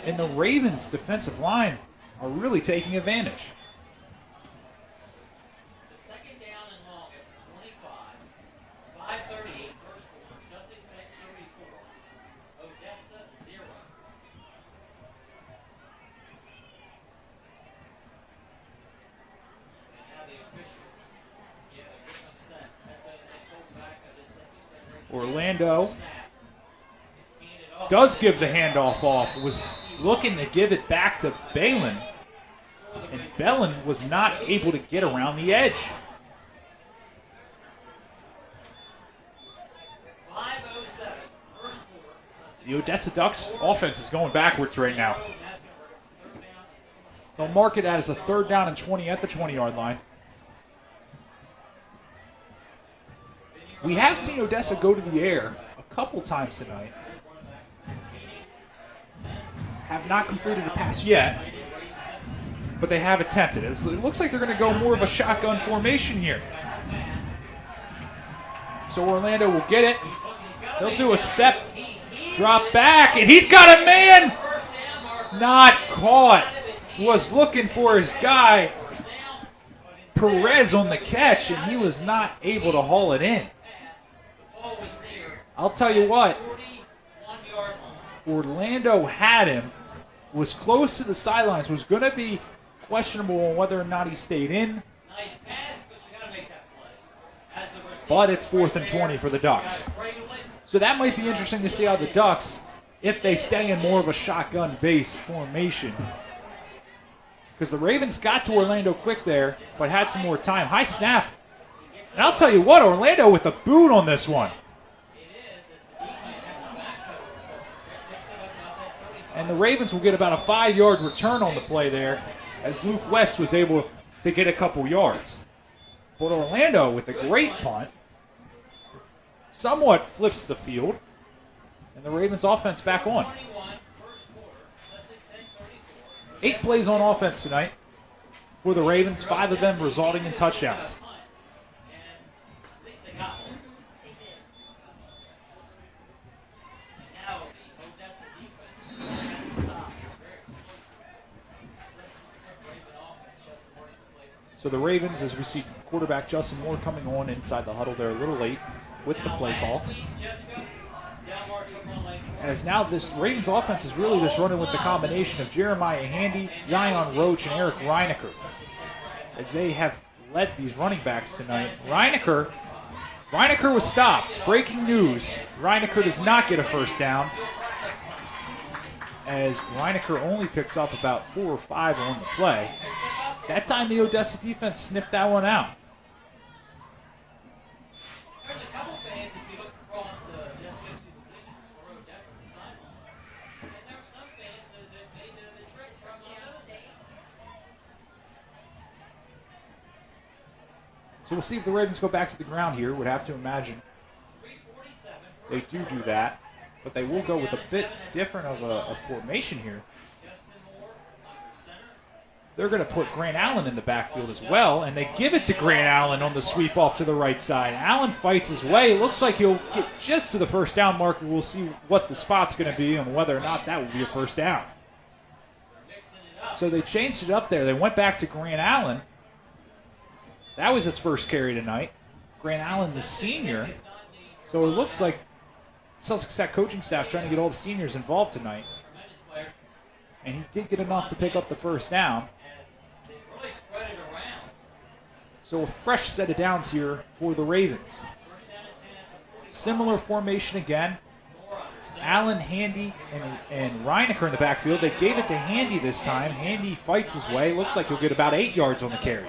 And the Ravens' defensive line are really taking advantage. Second down and long at 25. 5:38 first quarter. Sussex Tech 34. Odessa 0. And now the officials. Yeah, they're getting upset. That's they pulled back of this Sussex Tech. Orlando does give the handoff off. Was looking to give it back to Balin. And Balin was not able to get around the edge. 5:07 first quarter. The Odessa Ducks offense is going backwards right now. They'll mark it as a 3rd down and 20 at the 20-yard line. We have seen Odessa go to the air a couple times tonight. Have not completed a pass yet, but they have attempted it. It looks like they're going to go more of a shotgun formation here. So Orlando will get it. He'll do a step, drop back, and he's got a man! Not caught. Was looking for his guy. Perez on the catch, and he was not able to haul it in. I'll tell you what, Orlando had him, was close to the sidelines, was going to be questionable on whether or not he stayed in. But it's 4th and 20 for the Ducks. So that might be interesting to see how the Ducks, if they stay in more of a shotgun-based formation. Because the Ravens got to Orlando quick there, but had some more time. High snap. And I'll tell you what, Orlando with a boot on this one. And the Ravens will get about a 5-yard return on the play there, as Luke West was able to get a couple yards. But Orlando with a great punt somewhat flips the field, and the Ravens offense back on. 8 plays on offense tonight for the Ravens, 5 of them resulting in touchdowns. So the Ravens, as we see quarterback Justin Moore coming on inside the huddle, they're a little late with the play call. As now this Ravens offense is really just running with the combination of Jeremiah Handy, Zion Roach, and Eric Reinecker, as they have led these running backs tonight. Reinecker was stopped. Breaking news, Reinecker does not get a first down, as Reinecker only picks up about 4 or 5 on the play. That time the Odessa defense sniffed that one out. There's a couple fans, if you look across just go to the bleachers for Odessa, the sidelines, and there were some fans that made the trip from Odessa. So we'll see if the Ravens go back to the ground here. Would have to imagine they do that, but they will go with a bit different of a formation here. They're going to put Grant Allen in the backfield as well, and they give it to Grant Allen on the sweep off to the right side. Allen fights his way. Looks like he'll get just to the first down marker. We'll see what the spot's going to be and whether or not that will be a first down. So they changed it up there. They went back to Grant Allen. That was his first carry tonight. Grant Allen, the senior. So it looks like Sussex Tech coaching staff trying to get all the seniors involved tonight. And he did get enough to pick up the first down. So a fresh set of downs here for the Ravens. Similar formation again. Allen, Handy, and Reinecker in the backfield. They gave it to Handy this time. Handy fights his way. Looks like he'll get about 8 yards on the carry.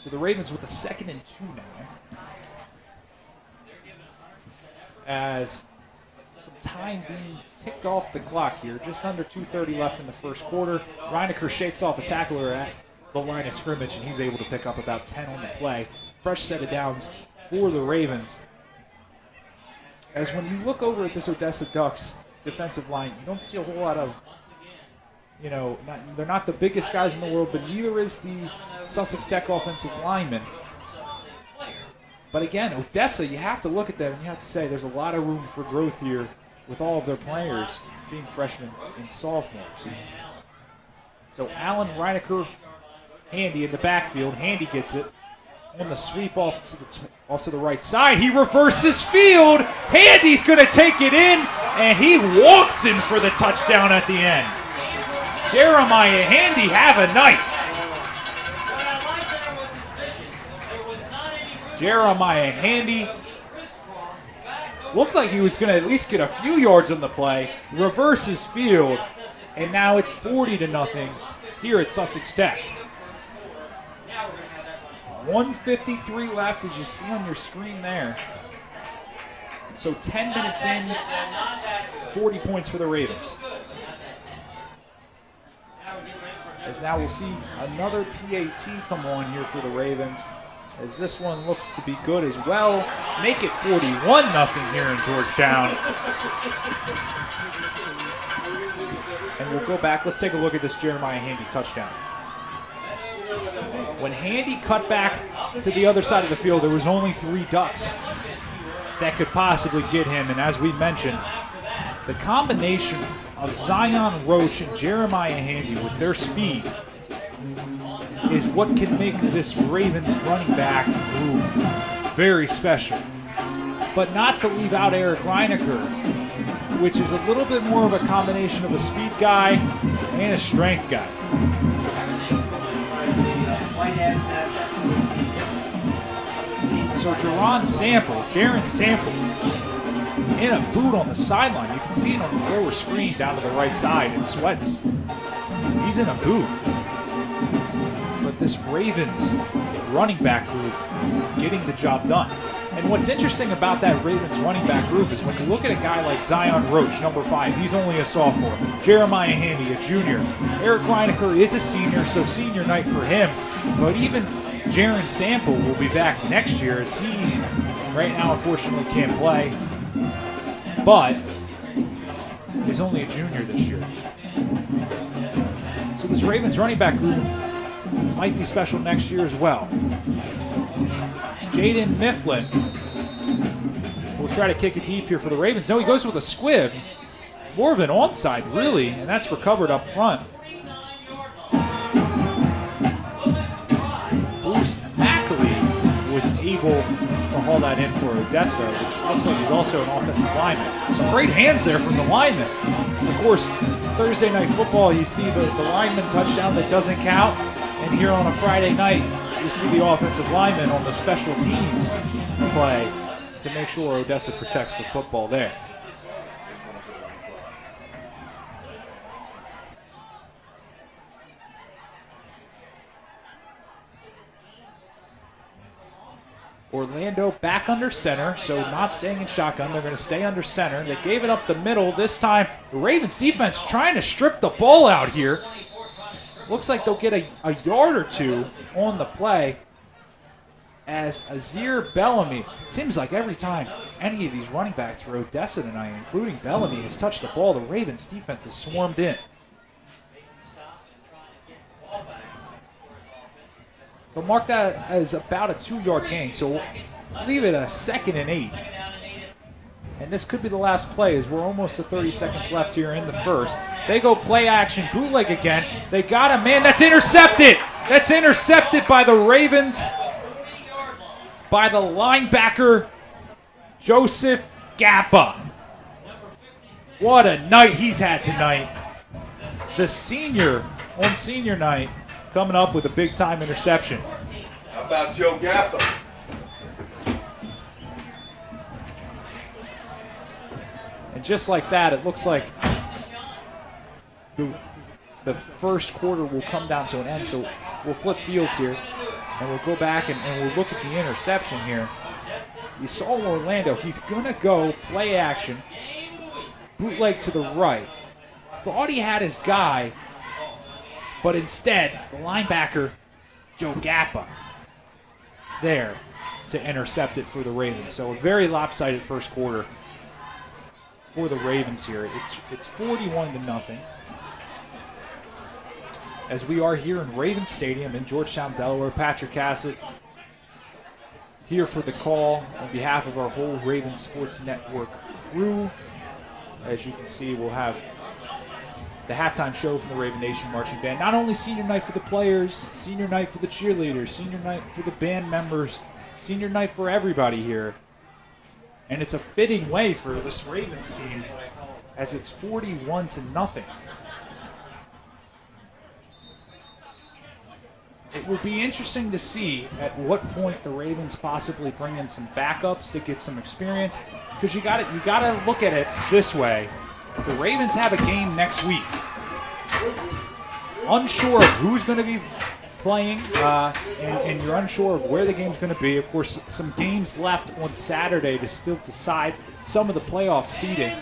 So the Ravens with a 2nd and 2 now, as some time being ticked off the clock here. Just under 2:30 left in the first quarter. Reinecker shakes off a tackler at the line of scrimmage, and he's able to pick up about 10 on the play. Fresh set of downs for the Ravens. As when you look over at this Odessa Ducks defensive line, you don't see a whole lot of, they're not the biggest guys in the world, but neither is the Sussex Tech offensive lineman. But again, Odessa, you have to look at them and you have to say there's a lot of room for growth here with all of their players being freshmen and sophomores. So Allen, Reinecker, Handy in the backfield. Handy gets it on the sweep off to the right side. He reverses field. Handy's going to take it in, and he walks in for the touchdown at the end. Jeremiah Handy have a night. Jeremiah Handy looked like he was going to at least get a few yards on the play. Reverses field, and now it's 40-0 here at Sussex Tech. 1:53 left, as you see on your screen there. So 10 minutes in, 40 points for the Ravens. As now we'll see another PAT come on here for the Ravens, as this one looks to be good as well. Make it 41-0 here in Georgetown. And we'll go back. Let's take a look at this Jeremiah Handy touchdown. When Handy cut back to the other side of the field, there was only 3 ducks that could possibly get him. And as we mentioned, the combination of Zion Roach and Jeremiah Handy with their speed is what can make this Ravens running back group very special. But not to leave out Eric Reinecker, which is a little bit more of a combination of a speed guy and a strength guy. So Jaron Sample, in a boot on the sideline. You can see it on the lower screen down to the right side in sweats. He's in a boot. But this Ravens running back group getting the job done. And what's interesting about that Ravens running back group is when you look at a guy like Zion Roach, number 5, he's only a sophomore. Jeremiah Handy, a junior. Eric Reinecker is a senior, so senior night for him. But even Jaron Sample will be back next year, as he right now unfortunately can't play. But he's only a junior this year. So this Ravens running back group might be special next year as well. Jaden Mifflin will try to kick it deep here for the Ravens. No, he goes with a squib. More of an onside, really, and that's recovered up front. Bruce Mackley was able to haul that in for Odessa, which looks like he's also an offensive lineman. Some great hands there from the lineman. Of course, Thursday Night Football, you see the lineman touchdown that doesn't count, and here on a Friday night, you see the offensive lineman on the special teams play to make sure Odessa protects the football there. Orlando back under center, so not staying in shotgun. They're going to stay under center. They gave it up the middle. This time, the Ravens defense trying to strip the ball out here. Looks like they'll get a yard or two on the play as Azir Bellamy. Seems like every time any of these running backs for Odessa tonight, including Bellamy, has touched the ball, the Ravens defense has swarmed in. They'll mark that as about a 2-yard gain, so we'll leave it a 2nd and 8. And this could be the last play as we're almost to 30 seconds left here in the first. They go play action, bootleg again. They got a man. That's intercepted. That's intercepted by the Ravens, by the linebacker, Joseph Gappa. What a night he's had tonight. The senior on senior night coming up with a big-time interception. How about Joe Gappa? And just like that, it looks like the first quarter will come down to an end. So we'll flip fields here, and we'll go back and we'll look at the interception here. You saw Orlando. He's going to go play action, bootleg to the right. Thought he had his guy, but instead, the linebacker, Joe Gappa, there to intercept it for the Ravens. So a very lopsided first quarter for the Ravens here. It's 41-0. As we are here in Ravens Stadium in Georgetown, Delaware. Patrick Cassett here for the call on behalf of our whole Ravens Sports Network crew. As you can see, we'll have the halftime show from the Raven Nation Marching Band. Not only senior night for the players, senior night for the cheerleaders, senior night for the band members, senior night for everybody here. And it's a fitting way for this Ravens team as it's 41-0. It will be interesting to see at what point the Ravens possibly bring in some backups to get some experience, because you got to look at it this way. The Ravens have a game next week. Unsure of who's going to be playing, and you're unsure of where the game's going to be. Of course, some games left on Saturday to still decide some of the playoff seeding.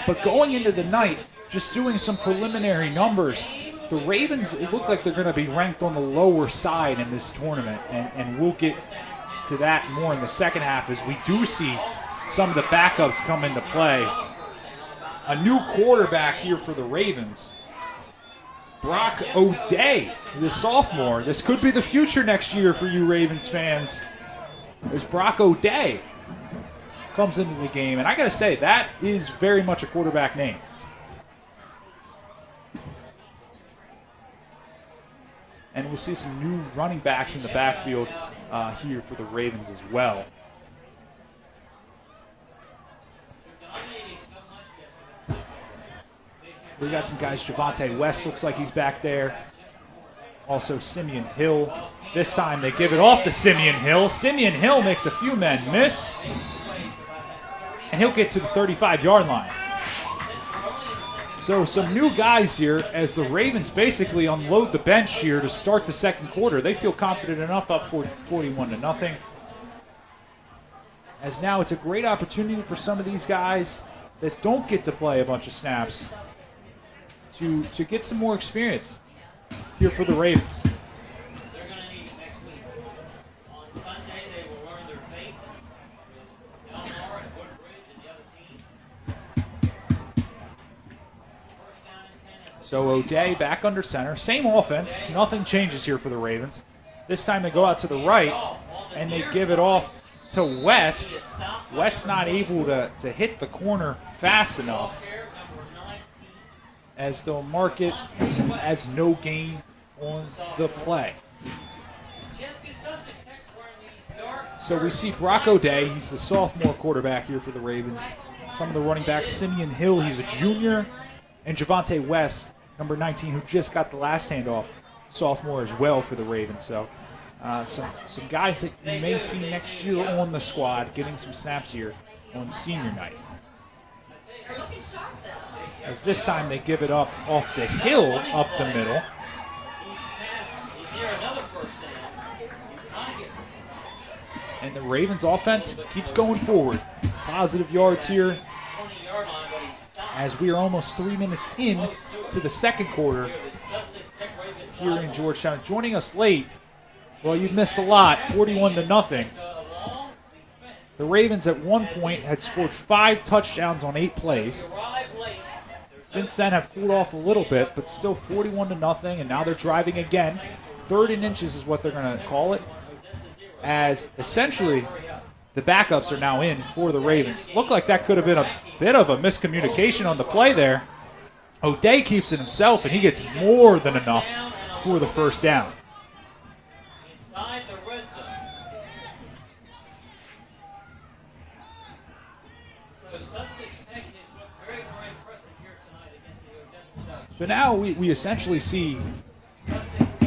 But going into the night, just doing some preliminary numbers, the Ravens, it looked like they're going to be ranked on the lower side in this tournament, and we'll get to that more in the second half as we do see some of the backups come into play. a new quarterback here for the Ravens. Brock O'Day, the sophomore. This could be the future next year for you Ravens fans. There's Brock O'Day comes into the game, and I got to say, that is very much a quarterback name. And we'll see some new running backs in the backfield here for the Ravens as well. We got some guys. Javonte West looks like he's back there. Also Simeon Hill. This time they give it off to Simeon Hill. Simeon Hill makes a few men miss. And he'll get to the 35-yard line. So some new guys here as the Ravens basically unload the bench here to start the second quarter. They feel confident enough up for 41-0. As now it's a great opportunity for some of these guys that don't get to play a bunch of snaps to get some more experience here for the Ravens. They're going to need it next week. On Sunday, they will learn their fate with Delmar and Woodbridge and the other teams. First down and 10. So O'Day back under center. Same offense. Nothing changes here for the Ravens. This time they go out to the right, and they give it off to West. West not able to hit the corner fast enough, as they'll mark it as no gain on the play. So we see Brock O'Day. He's the sophomore quarterback here for the Ravens. Some of the running backs, Simeon Hill, he's a junior, and Javonte West, number 19, who just got the last handoff, sophomore as well for the Ravens. So some guys that you may see next year on the squad getting some snaps here on senior night. As this time they give it up off to Hill up the middle. And the Ravens offense keeps going forward. Positive yards here as we are almost 3 minutes in to the second quarter here in Georgetown. Joining us late, well, you've missed a lot, 41-0. The Ravens at one point had scored 5 touchdowns on 8 plays. Since then have cooled off a little bit, but still 41-0, and now they're driving again. 3rd and inches is what they're going to call it, as essentially the backups are now in for the Ravens. Looked like that could have been a bit of a miscommunication on the play there. O'Day keeps it himself, and he gets more than enough for the first down. Inside the red zone. So Sussex Tech has looked very, very impressive here tonight against the Odessa Ducks. So now we essentially see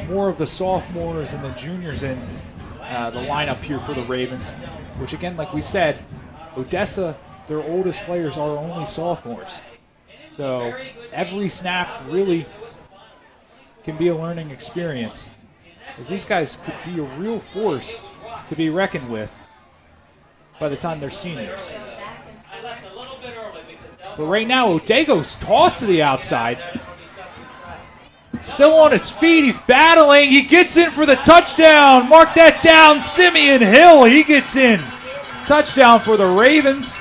more of the sophomores and the juniors in the lineup here for the Ravens, which again, like we said, Odessa, their oldest players are only sophomores. So every snap really can be a learning experience, as these guys could be a real force to be reckoned with by the time they're seniors. But right now, O'Day goes toss to the outside. Still on his feet, he's battling, he gets in for the touchdown. Mark that down, Simeon Hill, he gets in. Touchdown for the Ravens.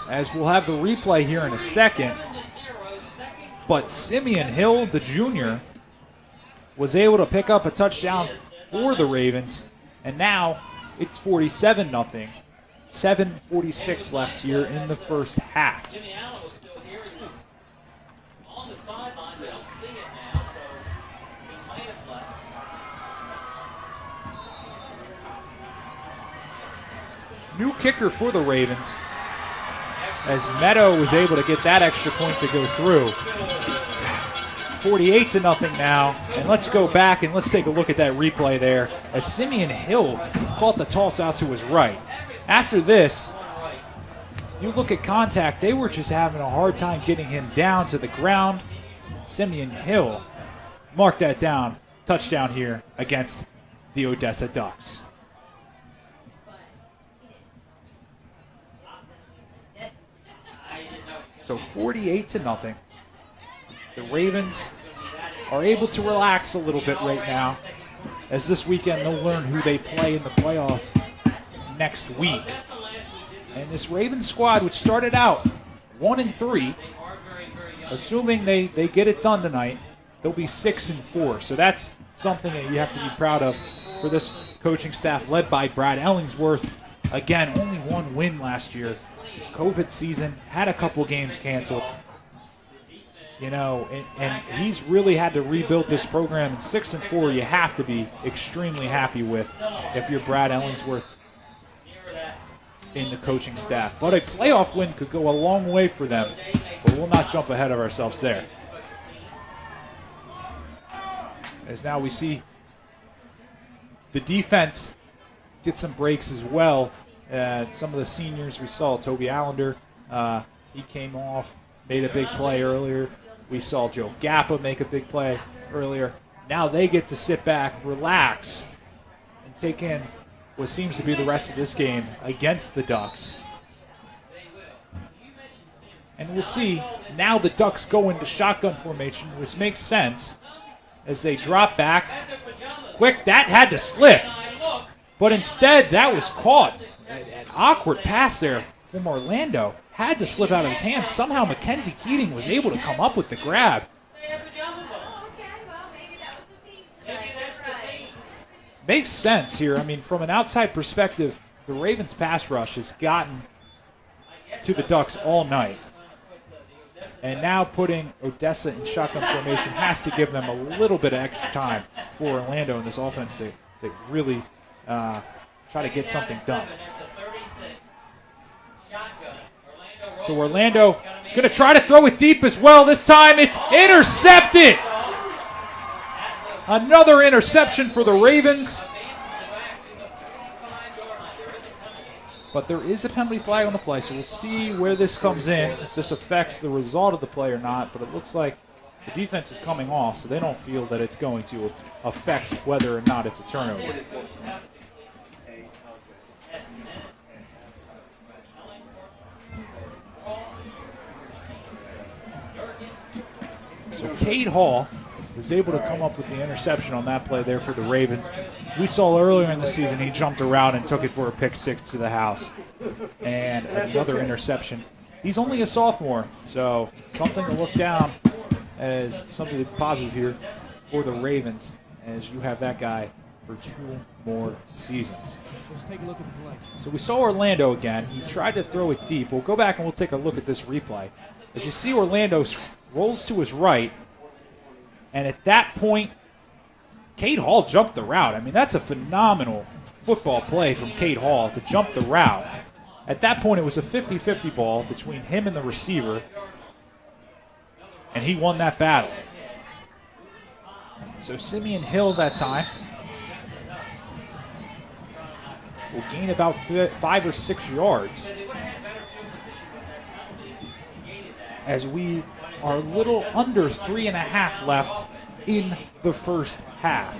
As we'll have the replay here in a second. But Simeon Hill, the junior, was able to pick up a touchdown for the Ravens. And now it's 47-0. 7:46 left here in the first half. Jimmy Allen was still here. He was on the sideline. We don't see it now, so he might have left. New kicker for the Ravens, as Meadow was able to get that extra point to go through. 48-0 now, and let's go back and let's take a look at that replay there, as Simeon Hill caught the toss out to his right. After this, you look at contact, they were just having a hard time getting him down to the ground. Simeon Hill marked that down, touchdown here against the Odessa Ducks. So 48-0. The Ravens are able to relax a little bit right now as this weekend they'll learn who they play in the playoffs next week. And this Ravens squad, which started out 1-3, assuming they get it done tonight, they'll be 6-4. So that's something that you have to be proud of for this coaching staff led by Brad Ellingsworth. Again, only one win last year. COVID season, had a couple games canceled. You know, and he's really had to rebuild this program. And 6-4, you have to be extremely happy with if you're Brad Ellingsworth in the coaching staff. But a playoff win could go a long way for them. But we'll not jump ahead of ourselves there. As now we see the defense get some breaks as well. Some of the seniors we saw, Toby Allender, he came off, made a big play earlier. We saw Joe Gappa make a big play earlier. Now they get to sit back, relax, and take in what seems to be the rest of this game against the Ducks. And we'll see, now the Ducks go into shotgun formation, which makes sense as they drop back. Quick, that had to slip. But instead, that was caught. An awkward pass there from Orlando. Had to slip out of his hands. Somehow Mackenzie Keating was able to come up with the grab. Makes sense here. I mean, from an outside perspective, the Ravens pass rush has gotten to the Ducks all night. And now putting Odessa in shotgun formation has to give them a little bit of extra time for Orlando in this offense to really try to get something done. So Orlando is going to try to throw it deep as well. This time it's intercepted. Another interception for the Ravens. But there is a penalty flag on the play, so we'll see where this comes in, if this affects the result of the play or not. But it looks like the defense is coming off, so they don't feel that it's going to affect whether or not it's a turnover. So Cade Hall was able to come up with the interception on that play there for the Ravens. We saw earlier in the season he jumped around and took it for a pick six to the house. And another interception. He's only a sophomore, so something to look down as something positive here for the Ravens as you have that guy for 2 more seasons. Let's take a look at the play. So we saw Orlando again. He tried to throw it deep. We'll go back and we'll take a look at this replay. As you see, Orlando rolls to his right, and at that point, Cade Hall jumped the route. I mean, that's a phenomenal football play from Cade Hall to jump the route. At that point, it was a 50-50 ball between him and the receiver, and he won that battle. So Simeon Hill that time will gain about 5 or 6 yards as we are a little under 3.5 left in the first half.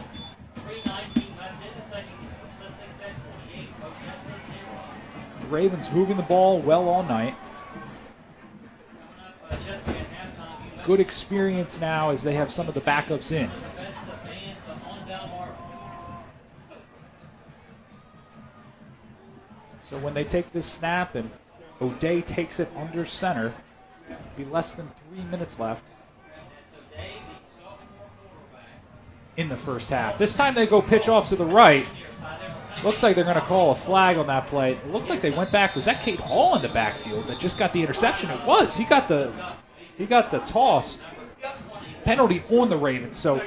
The Ravens moving the ball well all night. Good experience now as they have some of the backups in. So when they take this snap and O'Day takes it under center, be less than 3 minutes left in the first half. This time they go pitch off to the right. Looks like they're going to call a flag on that play. It looked like they went back. Was that Cade Hall in the backfield that just got the interception? It was. He got the toss. Penalty on the Ravens. So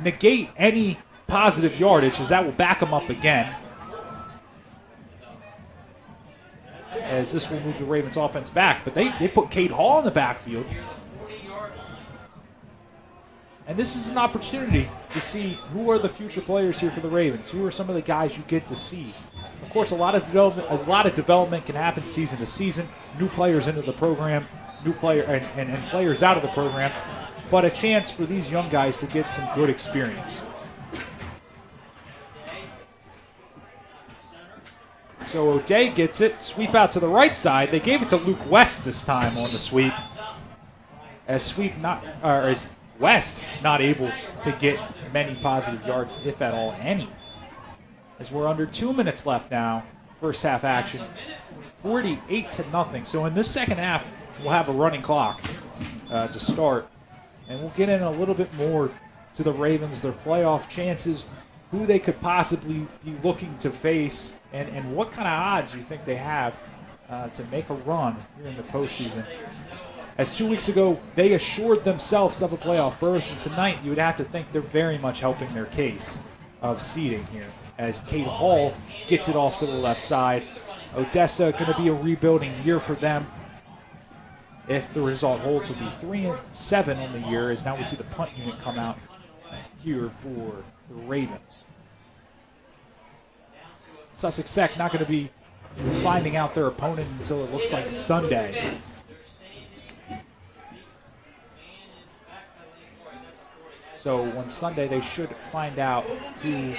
negate any positive yardage as that will back them up again. As this will move the Ravens offense back. But they put Cade Hall in the backfield. And this is an opportunity to see who are the future players here for the Ravens. Who are some of the guys you get to see? Of course, a lot of development can happen season to season. New players into the program, and players out of the program. But a chance for these young guys to get some good experience. So O'Day gets it, sweep out to the right side. They gave it to Luke West this time on the sweep. As West not able to get many positive yards, if at all any. As we're under 2 minutes left now, first half action, 48-0. So in this second half, we'll have a running clock to start. And we'll get in a little bit more to the Ravens, their playoff chances, who they could possibly be looking to face, and what kind of odds you think they have to make a run here in the postseason. As 2 weeks ago, they assured themselves of a playoff berth, and tonight you would have to think they're very much helping their case of seeding here. As Cade Hall gets it off to the left side. Odessa going to be a rebuilding year for them. If the result holds, will be 3-7 on the year, as now we see the punt unit come out here for the Ravens. Sussex Tech not going to be finding out their opponent until it looks like Sunday. So on Sunday, they should find out who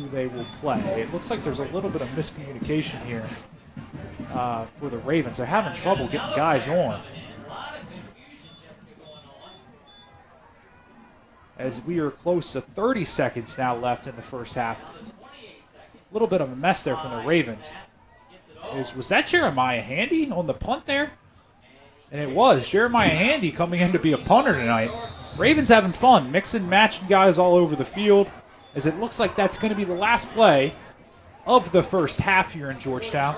they will play. It looks like there's a little bit of miscommunication here for the Ravens. They're having trouble getting guys on. As we are close to 30 seconds now left in the first half. A little bit of a mess there from the Ravens. Was that Jeremiah Handy on the punt there? And it was. Jeremiah Handy coming in to be a punter tonight. Ravens having fun, mixing, matching guys all over the field, as it looks like that's going to be the last play of the first half here in Georgetown.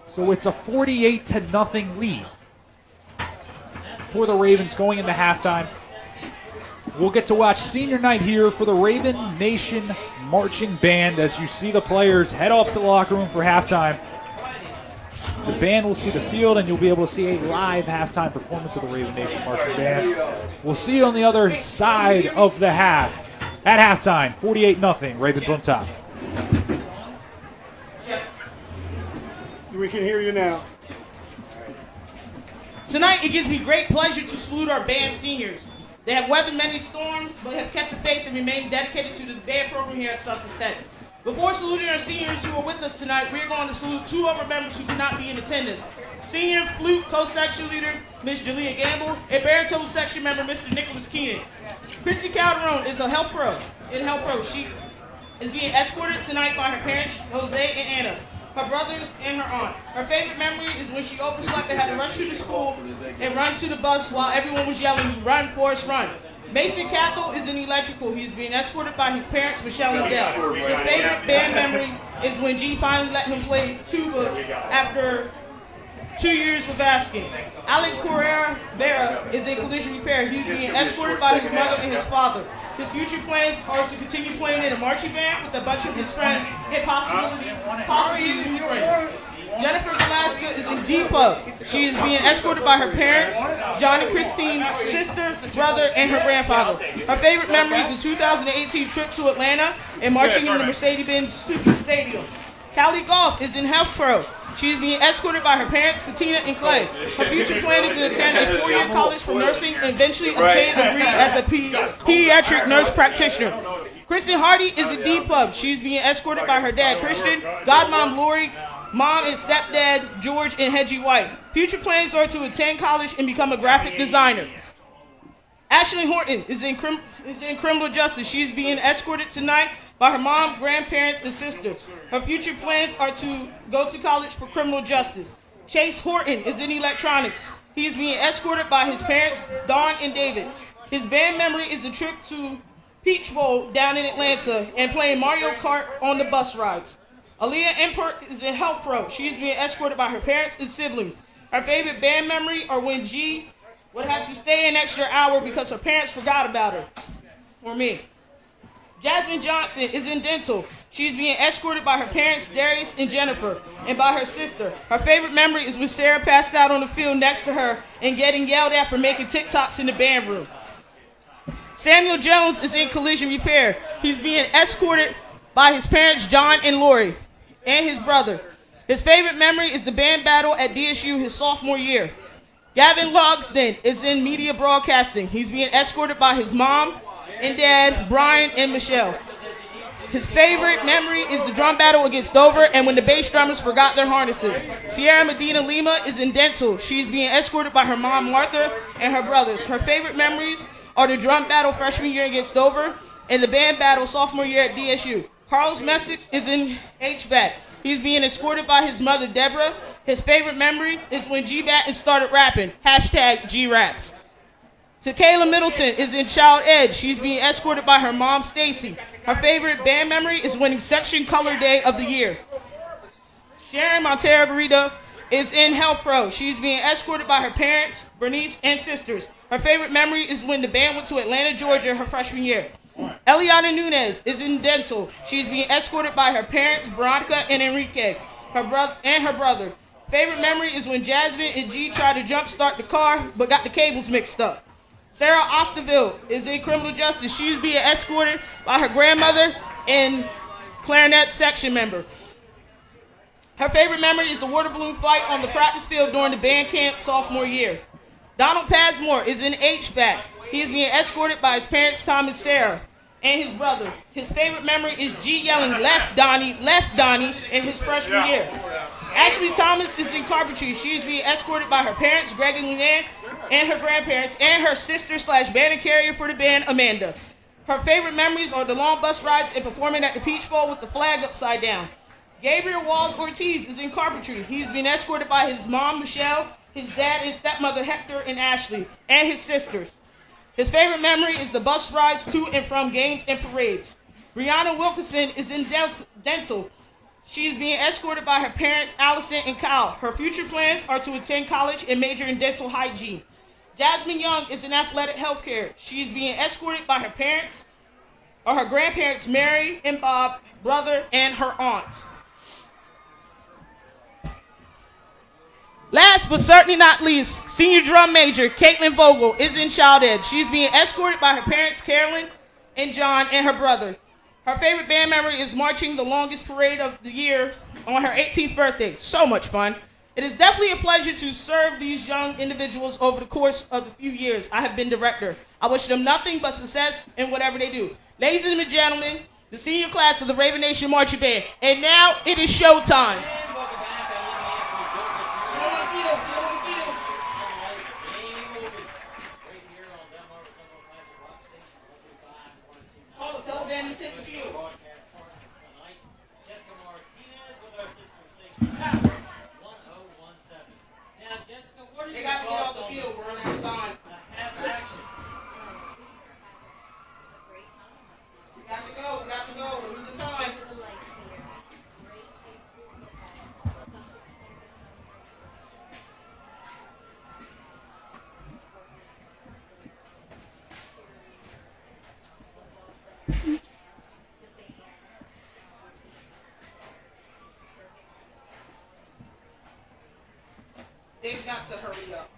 So it's a 48-0 lead for the Ravens going into halftime. We'll get to watch senior night here for the Raven Nation Marching Band as you see the players head off to the locker room for halftime. The band will see the field, and you'll be able to see a live halftime performance of the Raven Nation Marching Band. We'll see you on the other side of the half. At halftime, 48-0, Ravens on top. We can hear you now. Tonight, it gives me great pleasure to salute our band seniors. They have weathered many storms, but have kept the faith and remained dedicated to the band program here at Sussex Tech. Before saluting our seniors who are with us tonight, we're going to salute two of our members who could not be in attendance. Senior flute co-section leader, Ms. Jalea Gamble, and baritone section member, Mr. Nicholas Keenan. Christy Calderon is a health pro. She is being escorted tonight by her parents, Jose and Anna, her brothers, and her aunt. Her favorite memory is when she overslept and had to rush to the school and run to the bus while everyone was yelling, "Run, Forrest, run." Mason Cathell is in electrical. He is being escorted by his parents, Michelle and Dell. His favorite band memory is when G finally let him play tuba after 2 years of asking. Alex Correa Vera is in collision repair. He's being escorted by his mother and his father. His future plans are to continue playing in a marching band with a bunch of his friends and possibly new friends. Jennifer Velasca is in Depot. She is being escorted by her parents, John and Christine, sister, brother, and her grandfather. Her favorite memory is the 2018 trip to Atlanta and marching in the Mercedes-Benz Stadium. Callie Goff is in Health Pro. She is being escorted by her parents, Katina and Clay. Her future plan is to attend a 4-year college for nursing and eventually obtain a degree as a pediatric nurse practitioner. Kristen Hardy is in D-Pub. She is being escorted by her dad, Christian, godmom Lori, mom and stepdad, George and Hedgie White. Future plans are to attend college and become a graphic designer. Ashley Horton is in criminal justice. She is being escorted tonight by her mom, grandparents, and sister. Her future plans are to go to college for criminal justice. Chase Horton is in electronics. He is being escorted by his parents, Dawn and David. His band memory is a trip to Peach Bowl down in Atlanta and playing Mario Kart on the bus rides. Aaliyah Impert is in Health Pro. She is being escorted by her parents and siblings. Her favorite band memory are when G would have to stay an extra hour because her parents forgot about her, or me. Jasmine Johnson is in dental. She is being escorted by her parents, Darius and Jennifer, and by her sister. Her favorite memory is when Sarah passed out on the field next to her and getting yelled at for making TikToks in the band room. Samuel Jones is in collision repair. He's being escorted by his parents, John and Lori, and his brother. His favorite memory is the band battle at DSU his sophomore year. Gavin Logston is in media broadcasting. He's being escorted by his mom and dad, Brian and Michelle. His favorite memory is the drum battle against Dover and when the bass drummers forgot their harnesses. Sierra Medina Lima is in dental. She's being escorted by her mom, Martha, and her brothers. Her favorite memories are the drum battle freshman year against Dover and the band battle sophomore year at DSU. Carlos Messick is in HVAC. He's being escorted by his mother, Deborah. His favorite memory is when G-Batten started rapping. Hashtag G-Raps. Tequila Middleton is in Child Ed. She's being escorted by her mom, Stacy. Her favorite band memory is winning Section Color Day of the Year. Sharon Montero Garrido is in Health Pro. She's being escorted by her parents, Bernice, and sisters. Her favorite memory is when the band went to Atlanta, Georgia, her freshman year. Eliana Nunez is in dental. She's being escorted by her parents, Veronica and Enrique, her brother. Favorite memory is when Jasmine and G tried to jump start the car, but got the cables mixed up. Sarah Osterville is in criminal justice. She's being escorted by her grandmother and clarinet section member. Her favorite memory is the water balloon fight on the practice field during the band camp sophomore year. Donald Passmore is in HVAC. He is being escorted by his parents, Tom and Sarah, and his brother. His favorite memory is G yelling, left, Donnie, in his freshman year. Ashley Thomas is in carpentry. She is being escorted by her parents, Greg and Leanne, and her grandparents, and her sister/band carrier for the band, Amanda. Her favorite memories are the long bus rides and performing at the Peach Bowl with the flag upside down. Gabriel Walls Ortiz is in carpentry. He's being escorted by his mom, Michelle, his dad and stepmother, Hector and Ashley, and his sisters. His favorite memory is the bus rides to and from games and parades. Brianna Wilkinson is in dental. She is being escorted by her parents, Allison and Kyle. Her future plans are to attend college and major in dental hygiene. Jasmine Young is in athletic healthcare. She is being escorted by her parents, or her grandparents, Mary and Bob, brother, and her aunt. Last but certainly not least, senior drum major Caitlin Vogel is in Child Ed. She's being escorted by her parents, Carolyn and John, and her brother. Her favorite band memory is marching the longest parade of the year on her 18th birthday. So much fun. It is definitely a pleasure to serve these young individuals over the course of the few years I have been director. I wish them nothing but success in whatever they do. Ladies and gentlemen, the senior class of the Raven Nation Marching Band. And now it is showtime. They got to get off the field. We're running out of time. We got to go. We're losing time. They've got to hurry up.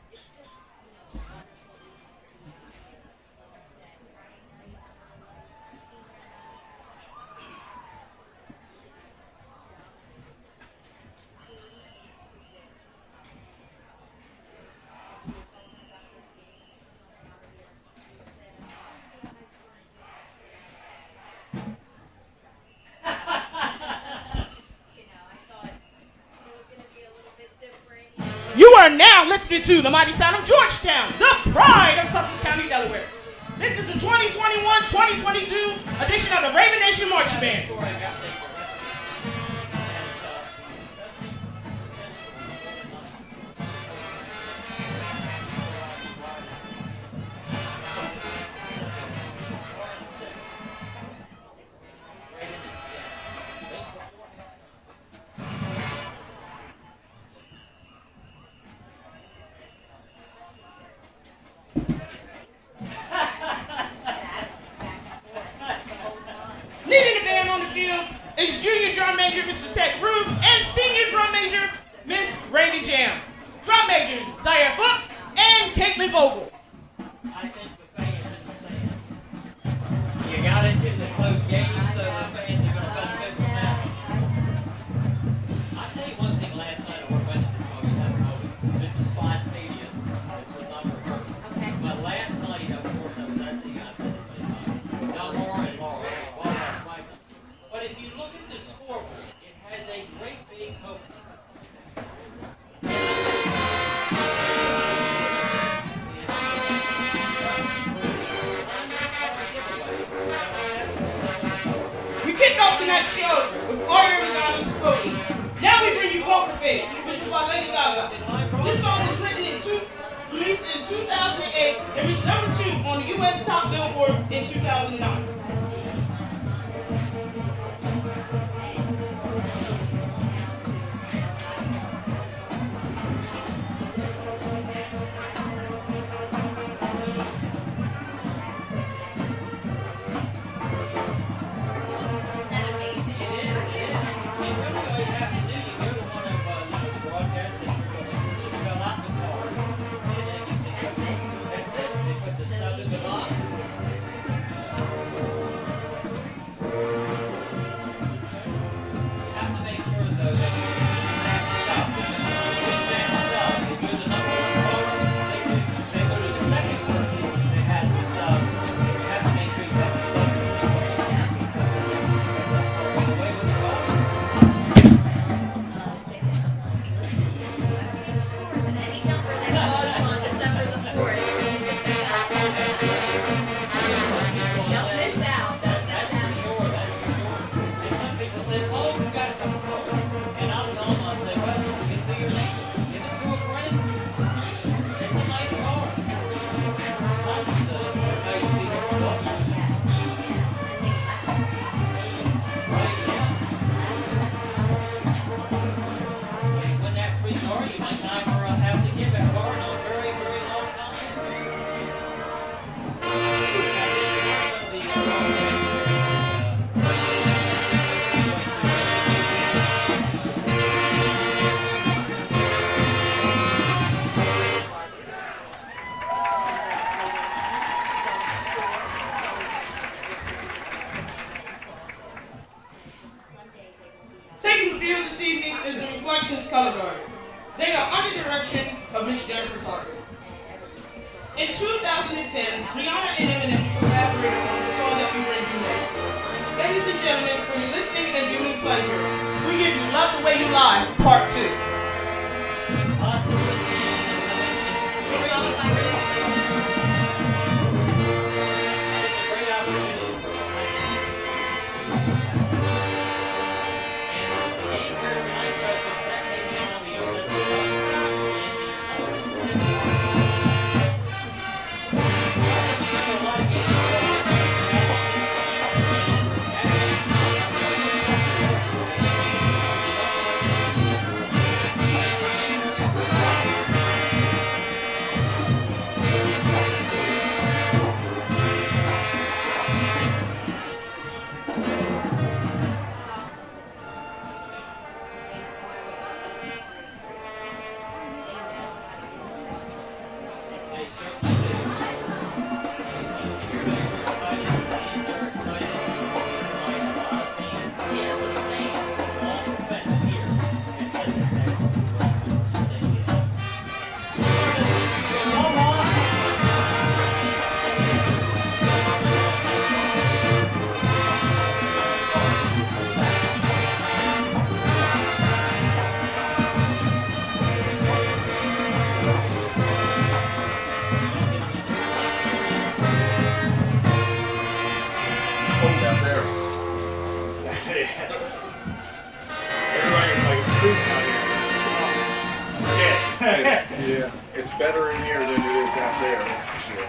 You are now listening to the mighty sound of Georgetown, the pride of Sussex County, Delaware. This is the 2021-2022 edition of the Raven Nation Marching Band. Leading the band on the field is junior drum major Mr. Ted Rube and senior drum major Miss Rainy Jam. Drum majors Zaire Fuchs and Caitlin Vogel. I think the fans in the stands. You got it. It's a close game, so the fans are going to benefit from that. I'll tell you one thing. Last night at West we never know. This is spontaneous. This was not rehearsed. Okay. But last night, of course, I was at the Delmore and Laura. kick off tonight's show with Aria Regano's Cody. Now we bring you Poker Face, which is by Lady Gaga. This song was released in 2008 and reached number 2 on the U.S. Top Billboard in 2009. Taking the field this evening is the Reflections Color Guard. They are under the direction of Miss Jennifer Target. In 2010, Rihanna and Eminem collaborated on the song that we bring you next. Ladies and gentlemen, for your listening and viewing pleasure, we give you Love the Way You Lie, Part 2. Yeah, it's better in here than it is out there, that's for sure.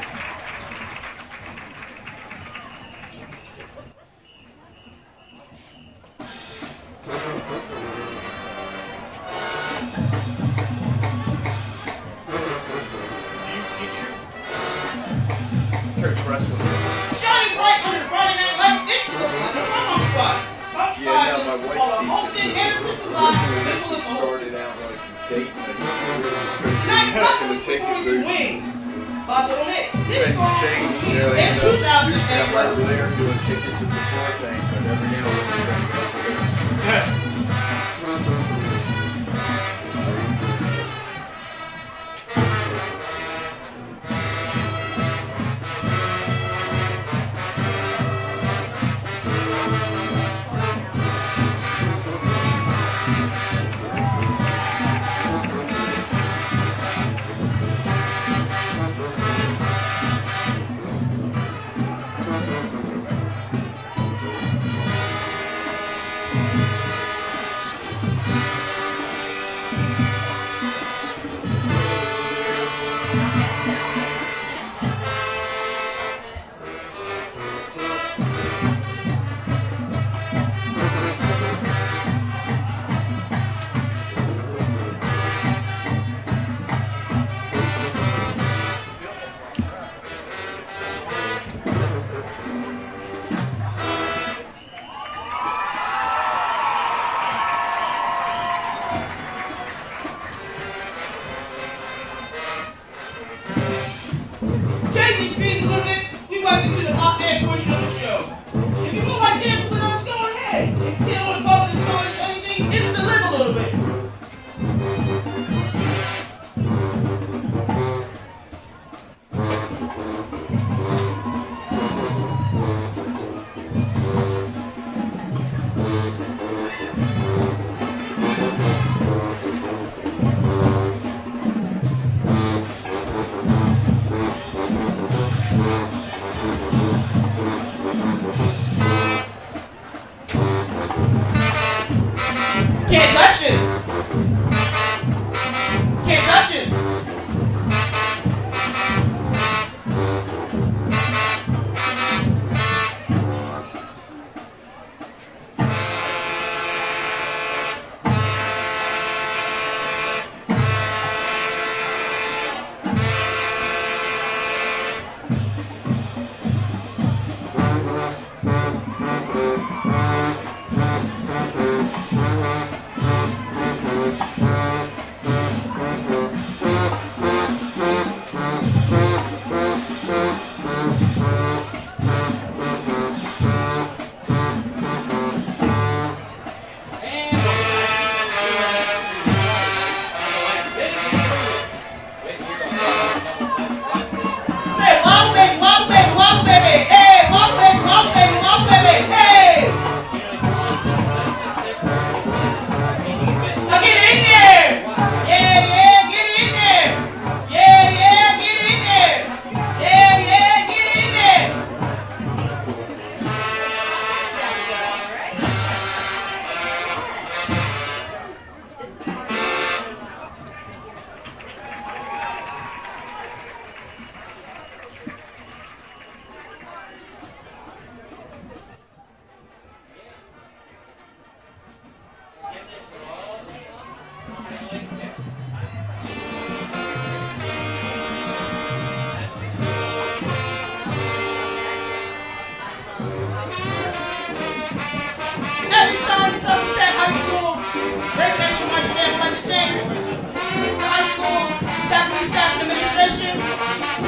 Coach wrestling. Shining bright under the Friday night lights, it's the Come Squad. Coached by Yeah, no, Miss my Paula wife Olsen teaches and assisted by Miss Melissa Olsen. started out like dating Tonight, welcome to ticket Performance booth. Wings by Little Mix. This Things song was changed, released you know, they in end up 2000 using as them well. over there doing tickets at the floor thing, but every now and then they're gonna go for this. You don't want to go to the store or anything, it's to live a little bit. Can't touch this. Can't touch this. Say, wobble baby, wobble baby, wobble baby. Hey, wobble baby, wobble baby, wobble baby. Hey. Now get in there. Yeah, yeah, get in there. Yeah, yeah, get in there. Yeah, yeah, get in there. Every song in Sussex High School, Recreation Marching Band would like to thank the high school faculty, staff, and administration,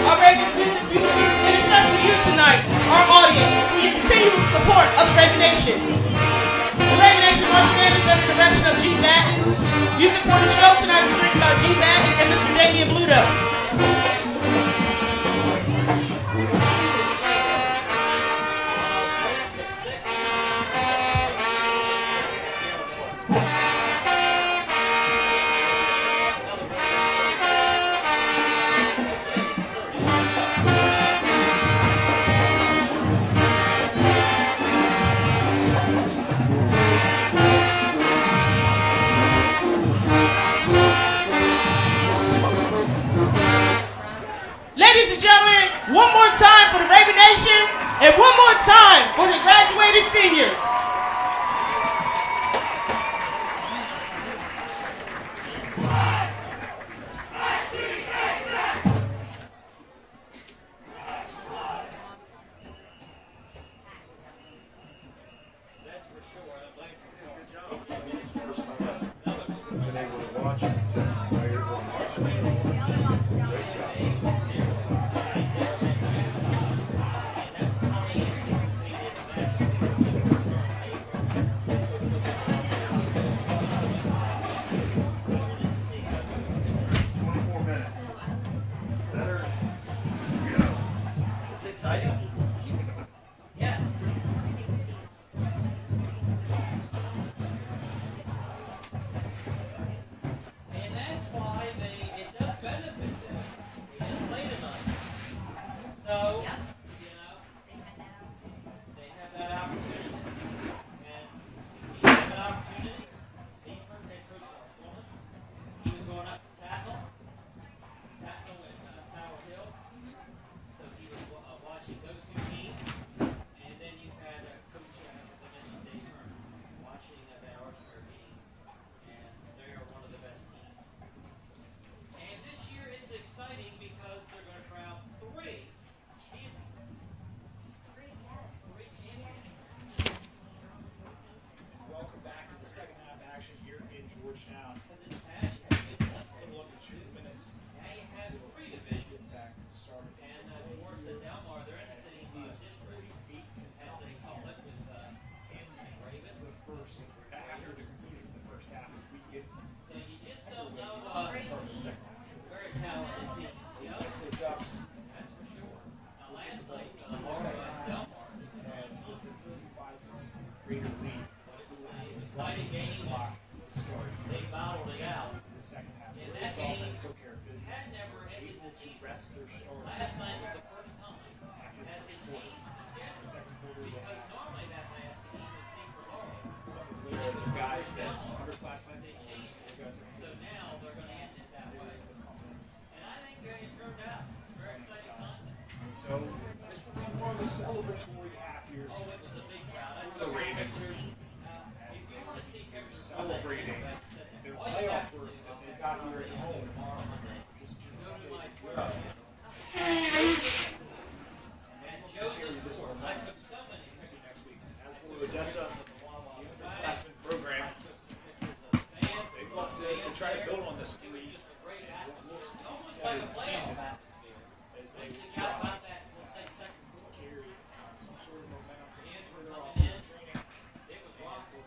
our Ravens music teams, and especially you tonight, our audience, for your continued support of the Raven Nation. The Raven Nation Marching Band is under the direction of G. Batten. Music for the show tonight was written by G. Batten and Mr. Damian Bluto. Ladies and gentlemen, one more time for the Raven Nation and one more time for the graduated seniors. It's the first time I've been able to watch it except for the way Great job. greater lead. Exciting game. They battled it out. The second half, And that Ravens game offense took care of business. had never ended Able the to season. rest their starters. Last night was the first time After the as first they quarter. changed the schedule. The second quarter, they Because had normally that last game was Super Bowl. some of the later guys that underclassmen They changed it. guys that So now they're going to end it that way. And I think it turned out very exciting contest. So this will be more of a celebratory half here. Oh, it was a big crowd. I The Ravens if you want to see every celebrating their playoff berth that they got here at home. Just 2 days ago. and Joseph Sports, I took so many See next week. As for Odessa, underclassmen program, they look to try to build on this season as they try to carry some sort of momentum for their off-season training and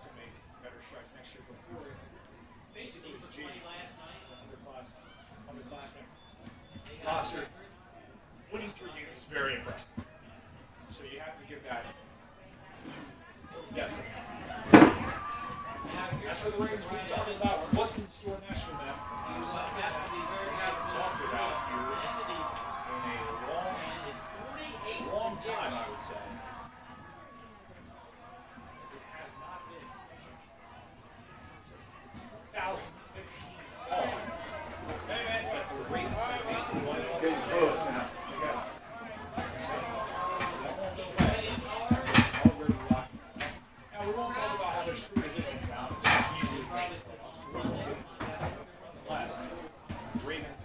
to make better strides next year before basically it's a JV team, underclassmen roster. Winning 3 games is very impressive. So you have to give that to Odessa. As for the Ravens, we talked about what's in store next for them. Talked about here in a long time, I would say. As it has not been since 2015 fall. But the Ravens have made the playoffs. Getting close now. Already locked. Now, we won't talk about how they're screwed in this now. It's much easier. Nonetheless, Ravens.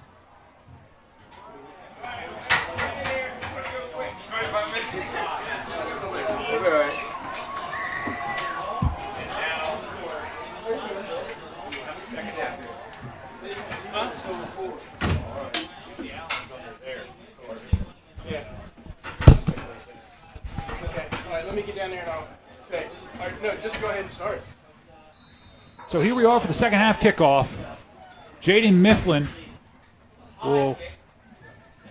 25 minutes. All right. And now, we'll have the second half here. The Allen's under there. Yeah. Okay. All right. Let me get down there and I'll say. All right. No, just go ahead and start. So here we are for the second half kickoff. Jaden Mifflin will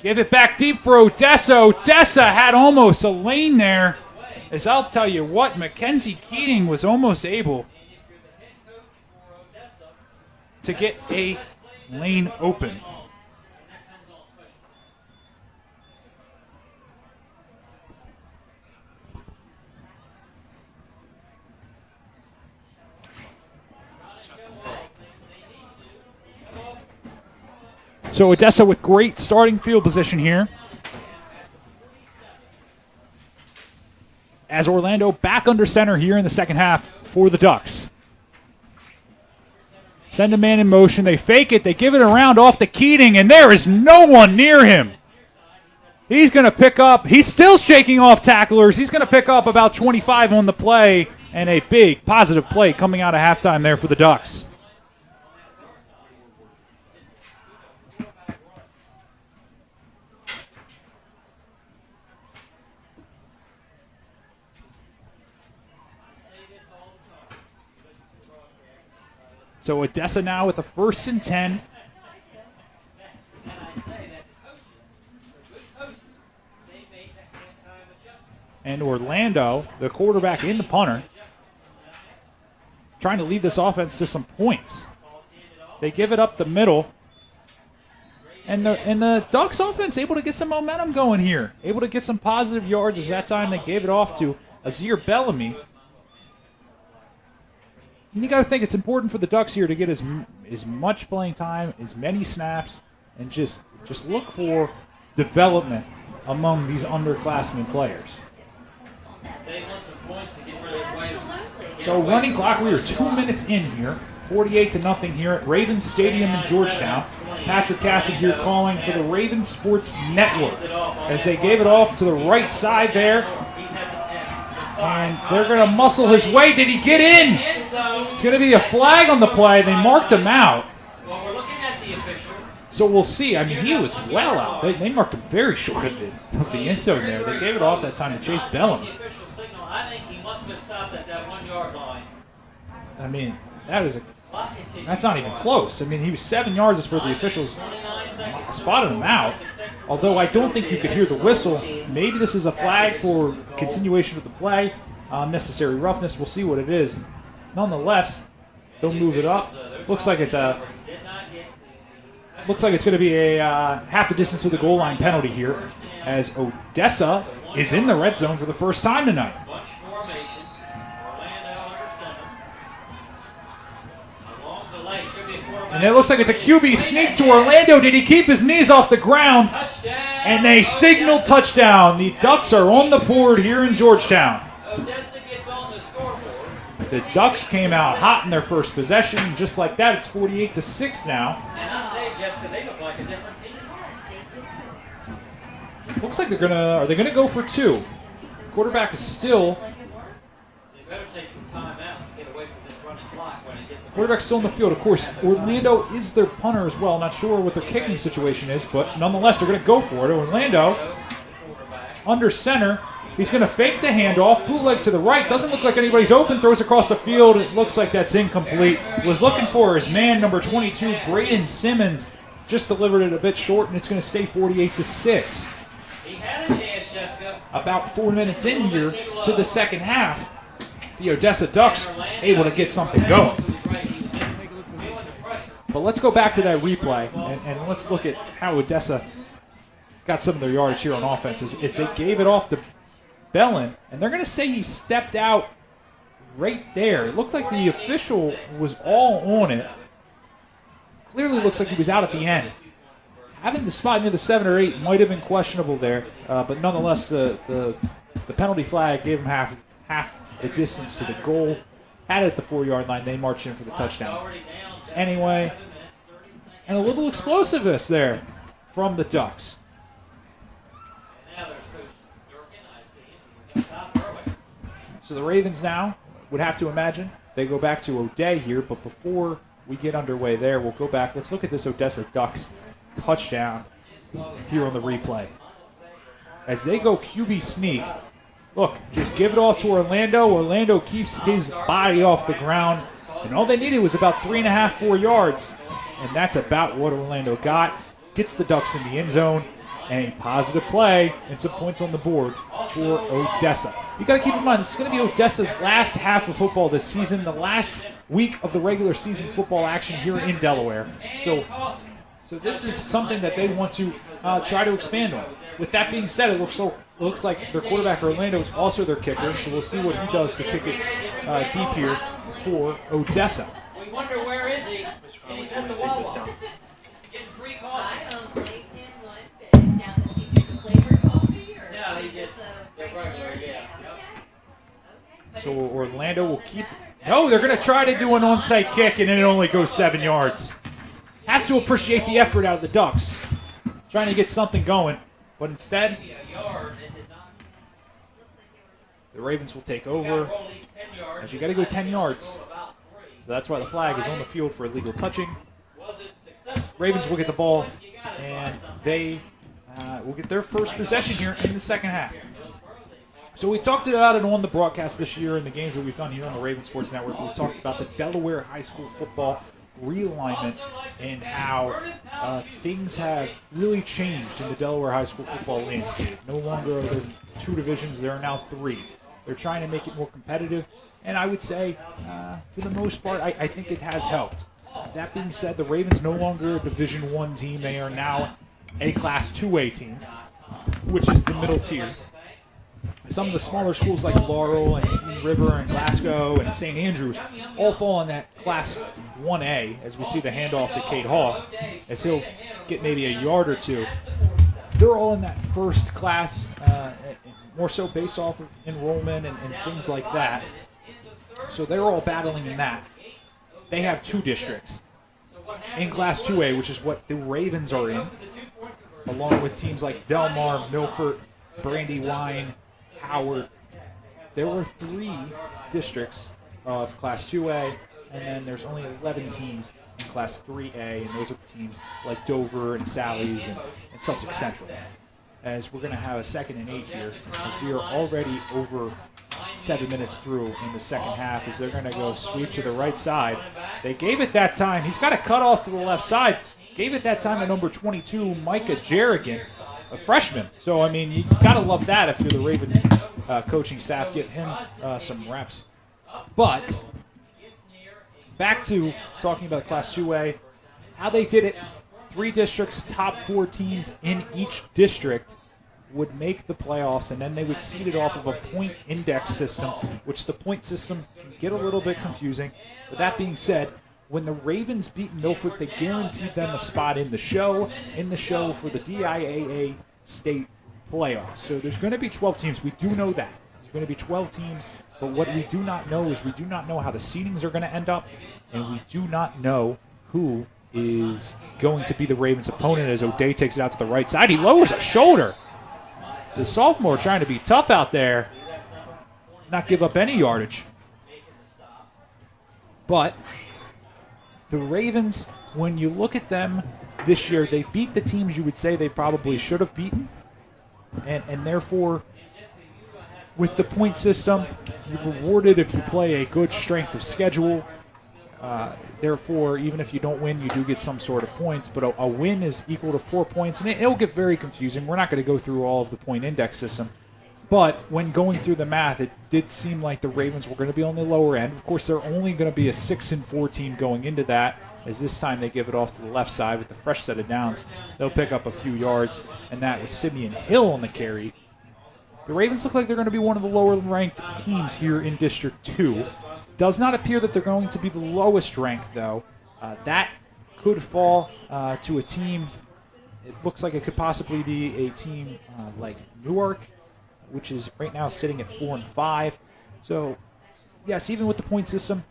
give it back deep for Odessa. Odessa had almost a lane there. As I'll tell you what, Mackenzie Keating was almost able to get a lane open. So Odessa with great starting field position here. As Orlando back under center here in the second half for the Ducks. Send a man in motion. They fake it. They give it around off to Keating, and there is no one near him. He's going to pick up. He's still shaking off tacklers. He's going to pick up about 25 on the play, and a big positive play coming out of halftime there for the Ducks. So Odessa now with a 1st and 10. And Orlando, the quarterback and the punter, trying to lead this offense to some points. They give it up the middle. And the Ducks offense able to get some momentum going here. Able to get some positive yards as that time they gave it off to Azir Bellamy. And you got to think it's important for the Ducks here to get as much playing time, as many snaps, and just look for development among these underclassmen players. They want some points to get rid of the weight. So running clock, we are 2 minutes in here. 48-0 here at Ravens Stadium in Georgetown. Patrick Cassidy here calling for the Ravens Sports Network as they gave it off to the right side there. And they're going to muscle his way. Did he get in? It's going to be a flag on the play. They marked him out. Well, we're looking at the official. So we'll see. I mean, he was well out. They marked him very short of the end zone there. They gave it off that time to Chase Bellamy. The official signal, I think he must have been stopped at that 1 yard line. I mean, that's Clock continues. not even close. I mean, he was 7 yards as for the officials 29 seconds. spotted him out. Although I don't think you could hear the whistle. Maybe this is a flag for continuation of the play. unnecessary roughness. We'll see what it is. Nonetheless, they'll move it up. Looks like it's going to be a half the distance to the goal line penalty here, as Odessa is in the red zone for the first time tonight. Bunch formation. Orlando under center. Along the lane should be a quarterback. And it looks like it's a QB sneak to Orlando. Did he keep his knees off the ground? Touchdown. And they signal touchdown. The Ducks are on the board here in Georgetown. Odessa gets on the scoreboard. The Ducks came out hot in their first possession. Just like that, it's 48-6 now. And I'll tell you, Jessica, they look like a different team. Looks like are they gonna go for two? Quarterback is still, They better take some time out to get away from this running clock when it gets. quarterback's still in the field. Of course, Orlando is their punter as well. Not sure what their kicking situation is, but nonetheless, they're gonna go for it. Orlando under center. He's going to fake the handoff, bootleg to the right. Doesn't look like anybody's open. Throws across the field. It looks like that's incomplete. Was looking for his man, number 22, Braden Simmons. Just delivered it a bit short, and it's going to stay 48-6. He had a chance, Jessica. About 4 minutes in here to the second half. The Odessa Ducks able to get something going. But let's go back to that replay, and let's look at how Odessa got some of their yardage here on offense. Is they gave it off to Bellin, and they're going to say he stepped out right there. It looked like the official was all on it. Clearly looks like he was out at the end. Having the spot near the 7 or 8 might have been questionable there, but nonetheless, the penalty flag gave him half the distance to the goal. Had it at the 4-yard line, they marched in for the touchdown. Anyway, and a little explosiveness there from the Ducks. So the Ravens now would have to imagine they go back to O'Day here, but before we get underway there, we'll go back. Let's look at this Odessa Ducks touchdown here on the replay. As they go QB sneak, look, just give it off to Orlando. Orlando keeps his body off the ground, and all they needed was about 3.5, 4 yards, and that's about what Orlando got. Gets the Ducks in the end zone, and a positive play and some points on the board for Odessa. You got to keep in mind, this is going to be Odessa's last half of football this season, the last week of the regular season football action here in Delaware. So this is something that they want to try to expand on. With that being said, it looks like their quarterback Orlando is also their kicker, so we'll see what he does to kick it deep here for Odessa. We wonder where is he? And he's at the Wawa. Getting free coffee. I don't make him one bit. Now, does he get the flavored coffee or No, he just regular? yeah. Okay. So Orlando will keep. No, they're going to try to do an onside kick, and then it only goes 7 yards. Have to appreciate the effort out of the Ducks, trying to get something going, but instead, the Ravens will take over. As you got to go 10 yards, so that's why the flag is on the field for illegal touching. Ravens will get the ball, and they will get their first possession here in the second half. So we talked about it on the broadcast this year in the games that we've done here on the Raven Sports Network. We've talked about the Delaware high school football realignment and how things have really changed in the Delaware high school football landscape. No longer are there 2 divisions, there are now 3. They're trying to make it more competitive, and I would say, for the most part, I think it has helped. That being said, the Ravens no longer a Division I team. They are now a Class 2A team, which is the middle tier. Some of the smaller schools like Laurel and Indian River and Glasgow and St. Andrews all fall in that Class 1A, as we see the handoff to Cade Hall, as he'll get maybe a yard or 2. They're all in that first class, more so based off of enrollment and things like that. So they're all battling in that. They have 2 districts in Class 2A, which is what the Ravens are in, along with teams like Delmar, Milford, Brandywine, Howard. There were 3 districts of Class 2A, and then there's only 11 teams in Class 3A, and those are the teams like Dover and Sally's and Sussex Central. As we're going to have a 2nd and 8 here, as we are already over 7 minutes through in the second half, as they're going to go sweep to the right side. They gave it that time. He's got a cut off to the left side. Gave it that time to number 22, Micah Jerrigan, a freshman. So, I mean, you got to love that if you're the Ravens coaching staff, give him some reps. But back to talking about Class 2A, how they did it. 3 districts, top 4 teams in each district would make the playoffs, and then they would seed it off of a point index system, which the point system can get a little bit confusing. But that being said, when the Ravens beat Milford, they guaranteed them a spot in the show for the DIAA state playoffs. So there's going to be 12 teams. We do know that. There's going to be 12 teams, but what we do not know is we do not know how the seedings are going to end up, and we do not know who is going to be the Ravens' opponent as O'Day takes it out to the right side. He lowers a shoulder. The sophomore trying to be tough out there, not give up any yardage. But the Ravens, when you look at them this year, they beat the teams you would say they probably should have beaten. And therefore, with the point system, you're rewarded if you play a good strength of schedule. Therefore, even if you don't win, you do get some sort of points. But a win is equal to 4 points, and it'll get very confusing. We're not going to go through all of the point index system. But when going through the math, it did seem like the Ravens were going to be on the lower end. Of course, they're only going to be a 6-4 team going into that, as this time they give it off to the left side with the fresh set of downs. They'll pick up a few yards, and that with Simeon Hill on the carry. The Ravens look like they're going to be one of the lower-ranked teams here in District 2. Does not appear that they're going to be the lowest ranked, though. That could fall to a team. It looks like it could possibly be a team like Newark, which is right now sitting at 4-5. So, yes, even with the point system,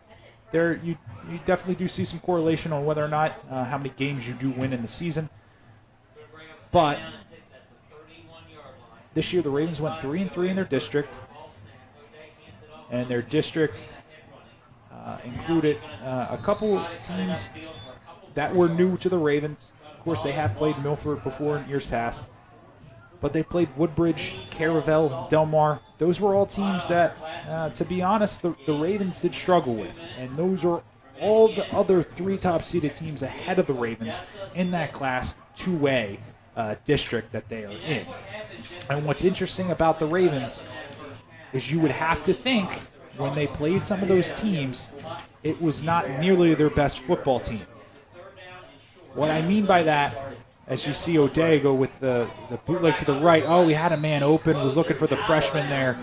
there you definitely do see some correlation on whether or not how many games you do win in the season. But this year the Ravens went 3-3 in their district, and their district included a couple teams that were new to the Ravens. Of course, they have played Milford before in years past, but they played Woodbridge, Caravel, Delmar. Those were all teams that, to be honest, the Ravens did struggle with, and those are all the other 3 top-seeded teams ahead of the Ravens in that Class 2A district that they are in. And what's interesting about the Ravens is you would have to think when they played some of those teams, it was not nearly their best football team. What I mean by that, as you see O'Day go with the bootleg to the right, he had a man open, was looking for the freshman there,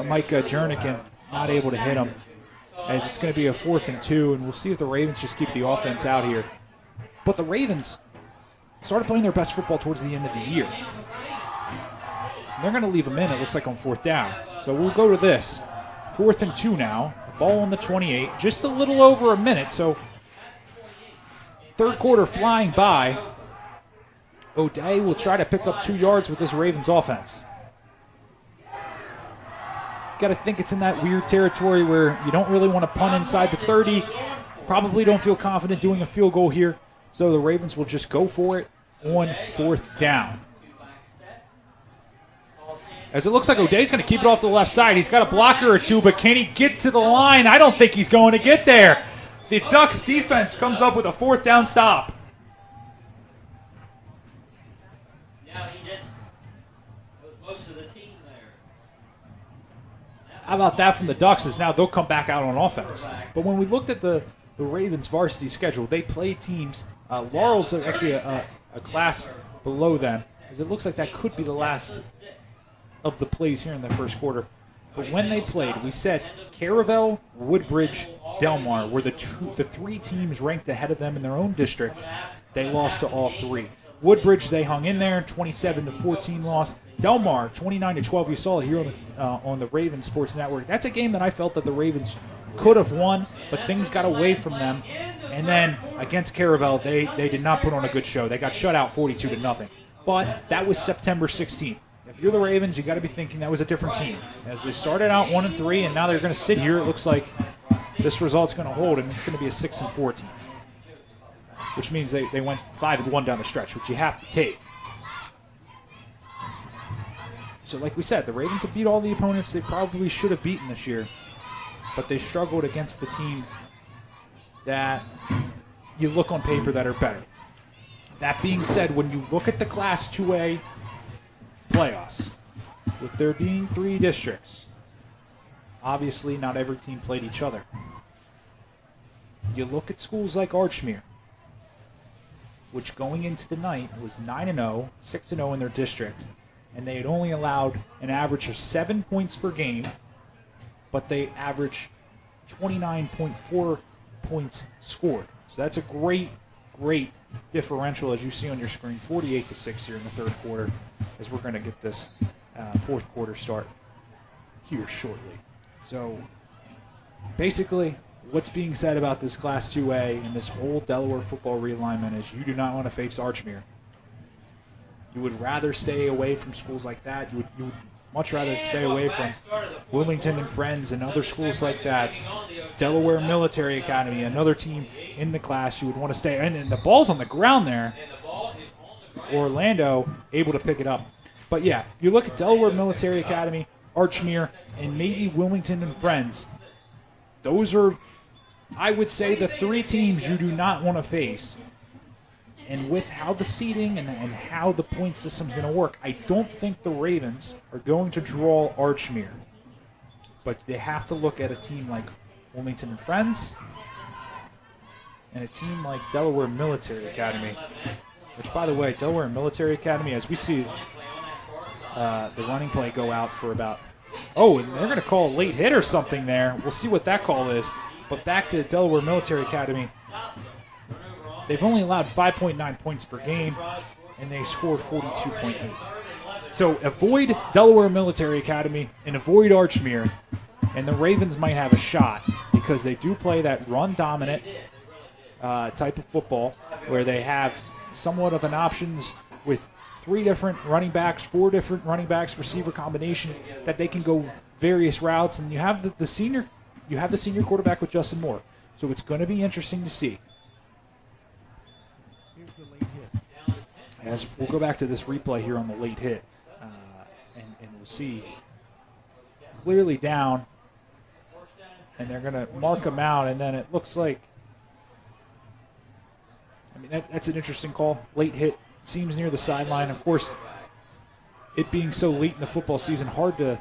Mike Jernigan, not able to hit him, as it's going to be a 4th and 2, and we'll see if the Ravens just keep the offense out here. But the Ravens started playing their best football towards the end of the year. They're going to leave them in, it looks like, on 4th down. So we'll go to this. 4th and 2 now. Ball on the 28. Just a little over a minute. So third quarter flying by. O'Day will try to pick up 2 yards with this Ravens offense. Got to think it's in that weird territory where you don't really want to punt inside the 30. Probably don't feel confident doing a field goal here. So the Ravens will just go for it on 4th down. As it looks like O'Day's going to keep it off to the left side. He's got a blocker or 2, but can he get to the line? I don't think he's going to get there. The Ducks defense comes up with a 4th down stop. No, he didn't. It was most of the team there. How about that from the Ducks, is now they'll come back out on offense. But when we looked at the Ravens varsity schedule, they played teams. Laurel's actually a class below them, as it looks like that could be the last of the plays here in the first quarter. But when they played, we said Caravel, Woodbridge, Delmar were the 3 teams ranked ahead of them in their own district. They lost to all 3. Woodbridge, they hung in there, 27-14 loss. Delmar, 29-12. You saw it here on the Ravens Sports Network. That's a game that I felt that the Ravens could have won, but things got away from them. And then against Caravel, they did not put on a good show. They got shut out 42-0. But that was September 16th. If you're the Ravens, you got to be thinking that was a different team. As they started out 1-3, and now they're going to sit here. It looks like this result's going to hold, and it's going to be a 6-4 team, which means they went 5-1 down the stretch, which you have to take. So, like we said, the Ravens have beat all the opponents they probably should have beaten this year, but they struggled against the teams that you look on paper that are better. That being said, when you look at the Class 2A playoffs, with there being 3 districts, obviously not every team played each other. You look at schools like Archmere, which going into the night was 9-0, 6-0 in their district, and they had only allowed an average of 7 points per game, but they averaged 29.4 points scored. So that's a great differential, as you see on your screen, 48-6 here in the third quarter, as we're going to get this fourth quarter start here shortly. So basically, what's being said about this Class 2A and this whole Delaware football realignment is you do not want to face Archmere. You would rather stay away from schools like that. You would much rather stay away from Wilmington and Friends and other schools like that. Delaware Military Academy, another team in the class you would want to stay. And then the ball's on the ground there. Orlando able to pick it up. But yeah, you look at Delaware Military Academy, Archmere, and maybe Wilmington and Friends. Those are, I would say, the 3 teams you do not want to face. And with how the seeding and how the point system is going to work, I don't think the Ravens are going to draw Archmere. But they have to look at a team like Wilmington and Friends and a team like Delaware Military Academy. Which, by the way, Delaware Military Academy, as we see the running play go out for about, and they're going to call a late hit or something there. We'll see what that call is. But back to Delaware Military Academy. They've only allowed 5.9 points per game, and they score 42.8. So avoid Delaware Military Academy and avoid Archmere, and the Ravens might have a shot because they do play that run-dominant type of football where they have somewhat of an options with 3 different running backs, 4 different running backs, receiver combinations that they can go various routes, and you have the senior quarterback with Justin Moore. So it's going to be interesting to see. As we'll go back to this replay here on the late hit, and we'll see clearly down, and they're going to mark them out, and then it looks like, that's an interesting call. Late hit seems near the sideline. Of course, it being so late in the football season, hard to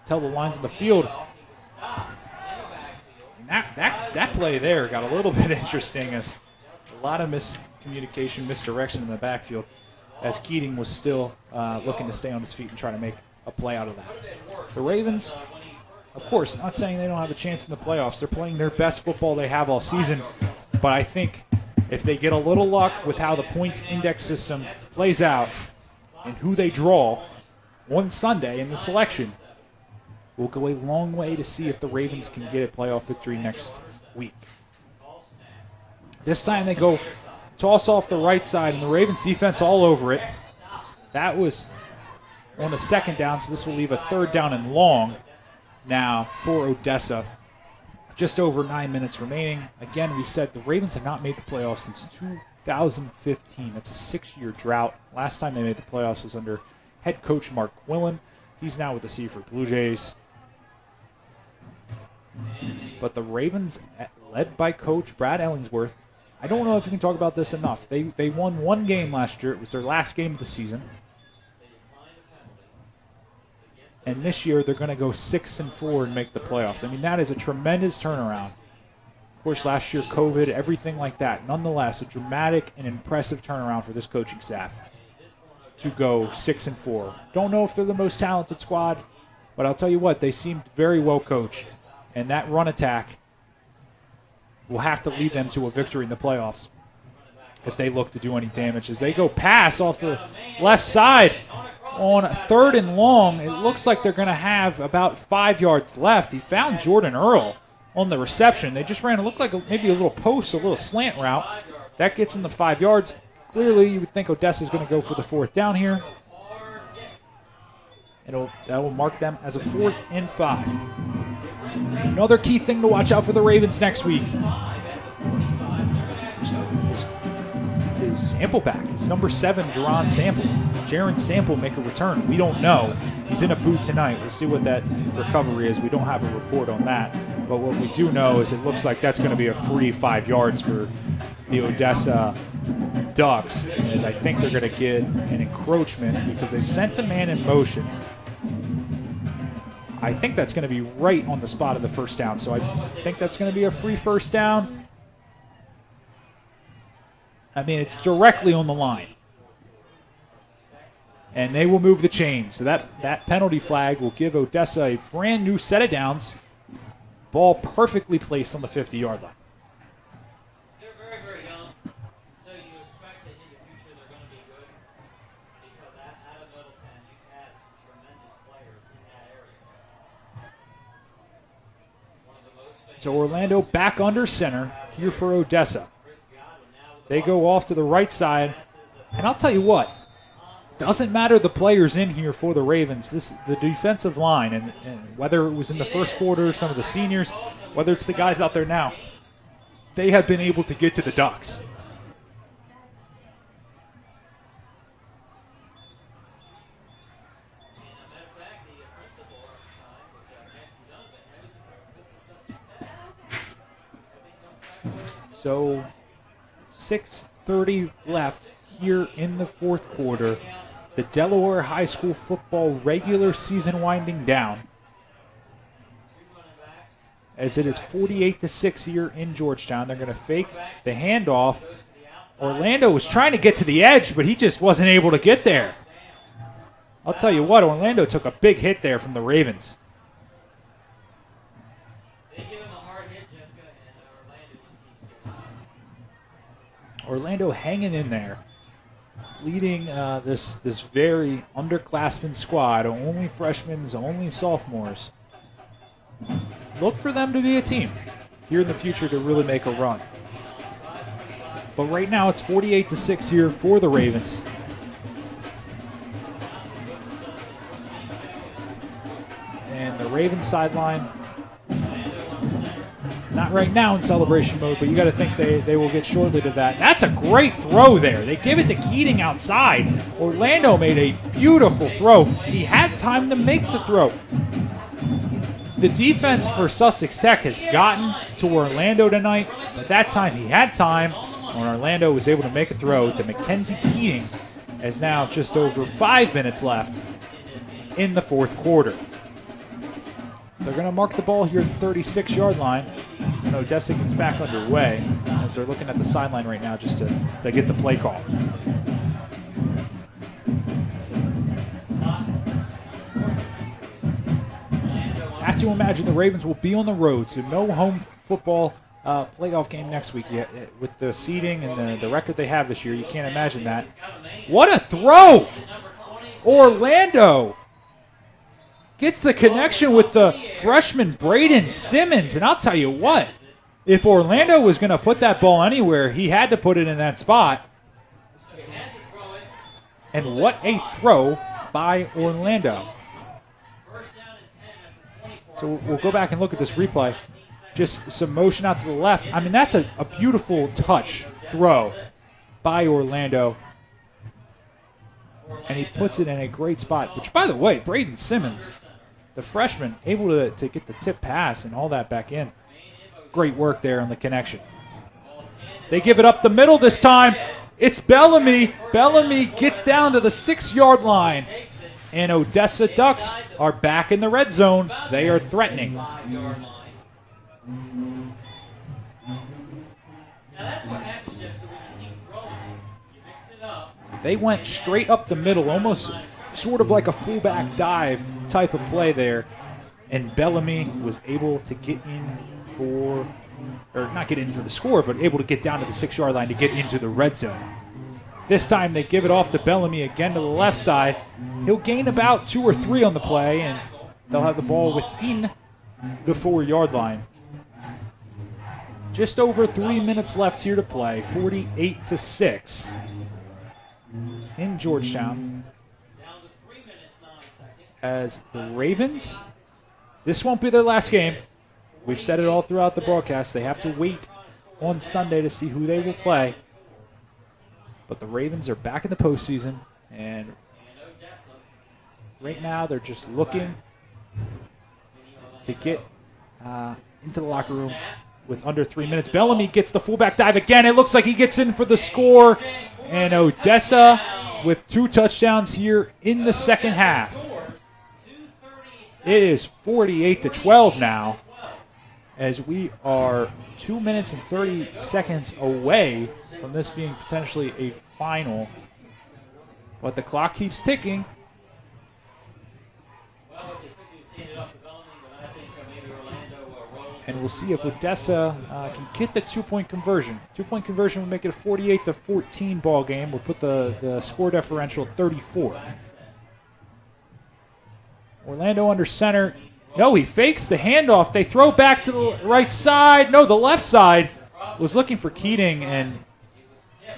tell the lines of the field. And that play there got a little bit interesting, as a lot of miscommunication, misdirection in the backfield, as Keating was still looking to stay on his feet and try to make a play out of that. The Ravens, of course, not saying they don't have a chance in the playoffs. They're playing their best football they have all season. But I think if they get a little luck with how the points index system plays out and who they draw on Sunday in the selection, we'll go a long way to see if the Ravens can get a playoff victory next week. This time they go toss off the right side, and the Ravens defense all over it. That was on a 2nd down, so this will leave a 3rd down and long now for Odessa. Just over 9 minutes remaining. Again, we said the Ravens have not made the playoffs since 2015. That's a 6-year drought. Last time they made the playoffs was under head coach Mark Quillen. He's now with the Seaford Blue Jays. But the Ravens, led by coach Brad Ellingsworth, I don't know if you can talk about this enough. They won 1 game last year. It was their last game of the season. And this year they're going to go 6-4 and make the playoffs. I mean, that is a tremendous turnaround. Of course, last year, COVID, everything like that. Nonetheless, a dramatic and impressive turnaround for this coaching staff to go 6-4. Don't know if they're the most talented squad, but I'll tell you what, they seemed very well coached. And that run attack will have to lead them to a victory in the playoffs if they look to do any damage. As they go pass off the left side on 3rd and long, it looks like they're going to have about 5 yards left. He found Jordan Earl on the reception. They just ran, it looked like maybe a little post, a little slant route. That gets in the 5 yards. Clearly, you would think Odessa's going to go for the 4th down here. That will mark them as a 4th and 5. Another key thing to watch out for the Ravens next week is Sample back. It's number 7, Jaron Sample. Jaron Sample make a return. We don't know. He's in a boot tonight. We'll see what that recovery is. We don't have a report on that. But what we do know is it looks like that's going to be a free 5 yards for the Odessa Ducks, as I think they're going to get an encroachment because they sent a man in motion. I think that's going to be right on the spot of the first down. So I think that's going to be a free first down. I mean, it's directly on the line. And they will move the chains. So that penalty flag will give Odessa a brand new set of downs. Ball perfectly placed on the 50-yard line. They're very, very young, so you expect that in the future they're going to be good because out of Middletown you have some tremendous players in that area. One of the most famous. So Orlando back under center here for Odessa. They go off to the right side. And I'll tell you what, doesn't matter the players in here for the Ravens. The defensive line, and whether it was in the first quarter, some of the seniors, whether it's the guys out there now, they have been able to get to the Ducks. So 6:30 left here in the fourth quarter. The Delaware High School football regular season winding down, as it is 48-6 here in Georgetown. They're going to fake the handoff. Orlando was trying to get to the edge, but he just wasn't able to get there. I'll tell you what, Orlando took a big hit there from the Ravens. They give him a hard hit, Jessica, and Orlando just keeps getting Orlando hanging in there, leading this very underclassmen squad, only freshmen, only sophomores. Look for them to be a team here in the future to really make a run. But right now it's 48-6 here for the Ravens. And the Ravens sideline, not right now in celebration mode, but you got to think they will get shortly to that. That's a great throw there. They give it to Keating outside. Orlando made a beautiful throw. He had time to make the throw. The defense for Sussex Tech has gotten to Orlando tonight, but that time he had time when Orlando was able to make a throw to Mackenzie Keating, as now just over 5 minutes left in the fourth quarter. They're going to mark the ball here at the 36-yard line, and Odessa gets back underway as they're looking at the sideline right now just to get the play call. I have to imagine the Ravens will be on the road, so no home football playoff game next week yet. With the seeding and the record they have this year, you can't imagine that. What a throw! Orlando gets the connection with the freshman Braden Simmons. And I'll tell you what, if Orlando was going to put that ball anywhere, he had to put it in that spot. And what a throw by Orlando. So we'll go back and look at this replay. Just some motion out to the left. I mean, that's a beautiful touch throw by Orlando. And he puts it in a great spot. Which, by the way, Braden Simmons, the freshman, able to get the tip pass and all that back in. Great work there on the connection. They give it up the middle this time. It's Bellamy. Bellamy gets down to the 6-yard line. And Odessa Ducks are back in the red zone. They are threatening. Now that's what happens, Jessica, when you keep throwing. You mix it up. They went straight up the middle, almost sort of like a fullback dive type of play there. And Bellamy was able to get in for, or not get in for the score, but able to get down to the 6-yard line to get into the red zone. This time they give it off to Bellamy again to the left side. He'll gain about 2 or 3 on the play, and they'll have the ball within the 4-yard line. Just over 3 minutes left here to play, 48-6 in Georgetown. As the Ravens, this won't be their last game. We've said it all throughout the broadcast. They have to wait on Sunday to see who they will play. But the Ravens are back in the postseason, and right now they're just looking to get into the locker room with under 3 minutes. Bellamy gets the fullback dive again. It looks like he gets in for the score, and Odessa with 2 touchdowns here in the second half. It is 48-12 now, as we are 2 minutes and 30 seconds away from this being potentially a final. But the clock keeps ticking. And we'll see if Odessa can get the two-point conversion. Two-point conversion will make it a 48-14 ball game. We'll put the score differential at 34. Orlando under center. No, he fakes the handoff. They throw back to the right side. No, the left side was looking for Keating, and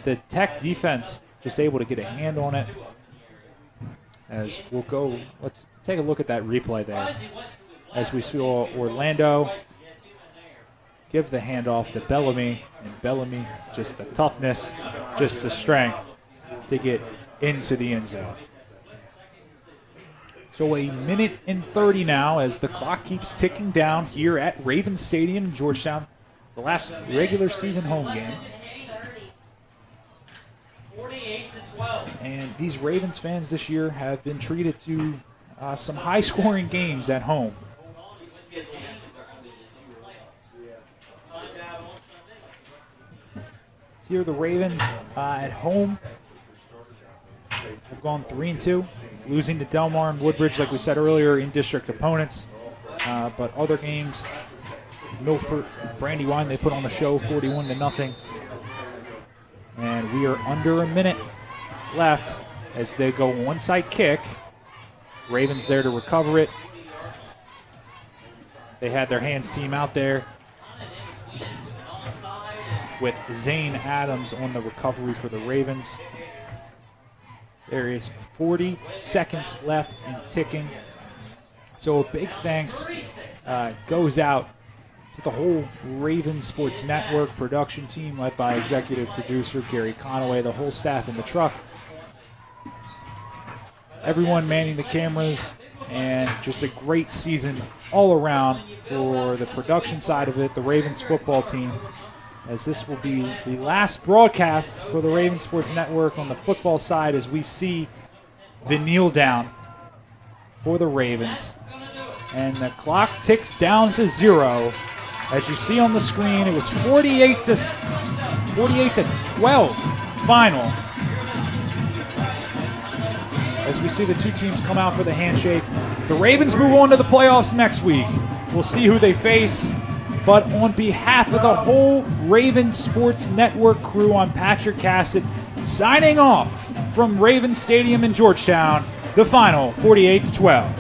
the Tech defense just able to get a hand on it. As we'll go, let's take a look at that replay there. As we saw Orlando give the handoff to Bellamy, and Bellamy, just the toughness, just the strength to get into the end zone. So a minute and 30 now as the clock keeps ticking down here at Ravens Stadium in Georgetown, the last regular season home game. And these Ravens fans this year have been treated to some high-scoring games at home. Here the Ravens at home have gone 3-2, losing to Delmar and Woodbridge, like we said earlier, in district opponents. But other games, Milford, Brandywine, they put on the show 41-0. And we are under a minute left as they go onside kick. Ravens there to recover it. They had their hands team out there with Zane Adams on the recovery for the Ravens. There is 40 seconds left and ticking. So a big thanks goes out to the whole Raven Sports Network production team led by executive producer Gary Conaway, the whole staff in the truck, everyone manning the cameras, and just a great season all around for the production side of it, the Ravens football team, as this will be the last broadcast for the Raven Sports Network on the football side as we see the kneel down for the Ravens. And the clock ticks down to 0. As you see on the screen, it was 48-12 final. As we see the two teams come out for the handshake. The Ravens move on to the playoffs next week. We'll see who they face. But on behalf of the whole Raven Sports Network crew, I'm Patrick Cassett, signing off from Raven Stadium in Georgetown, the final 48-12.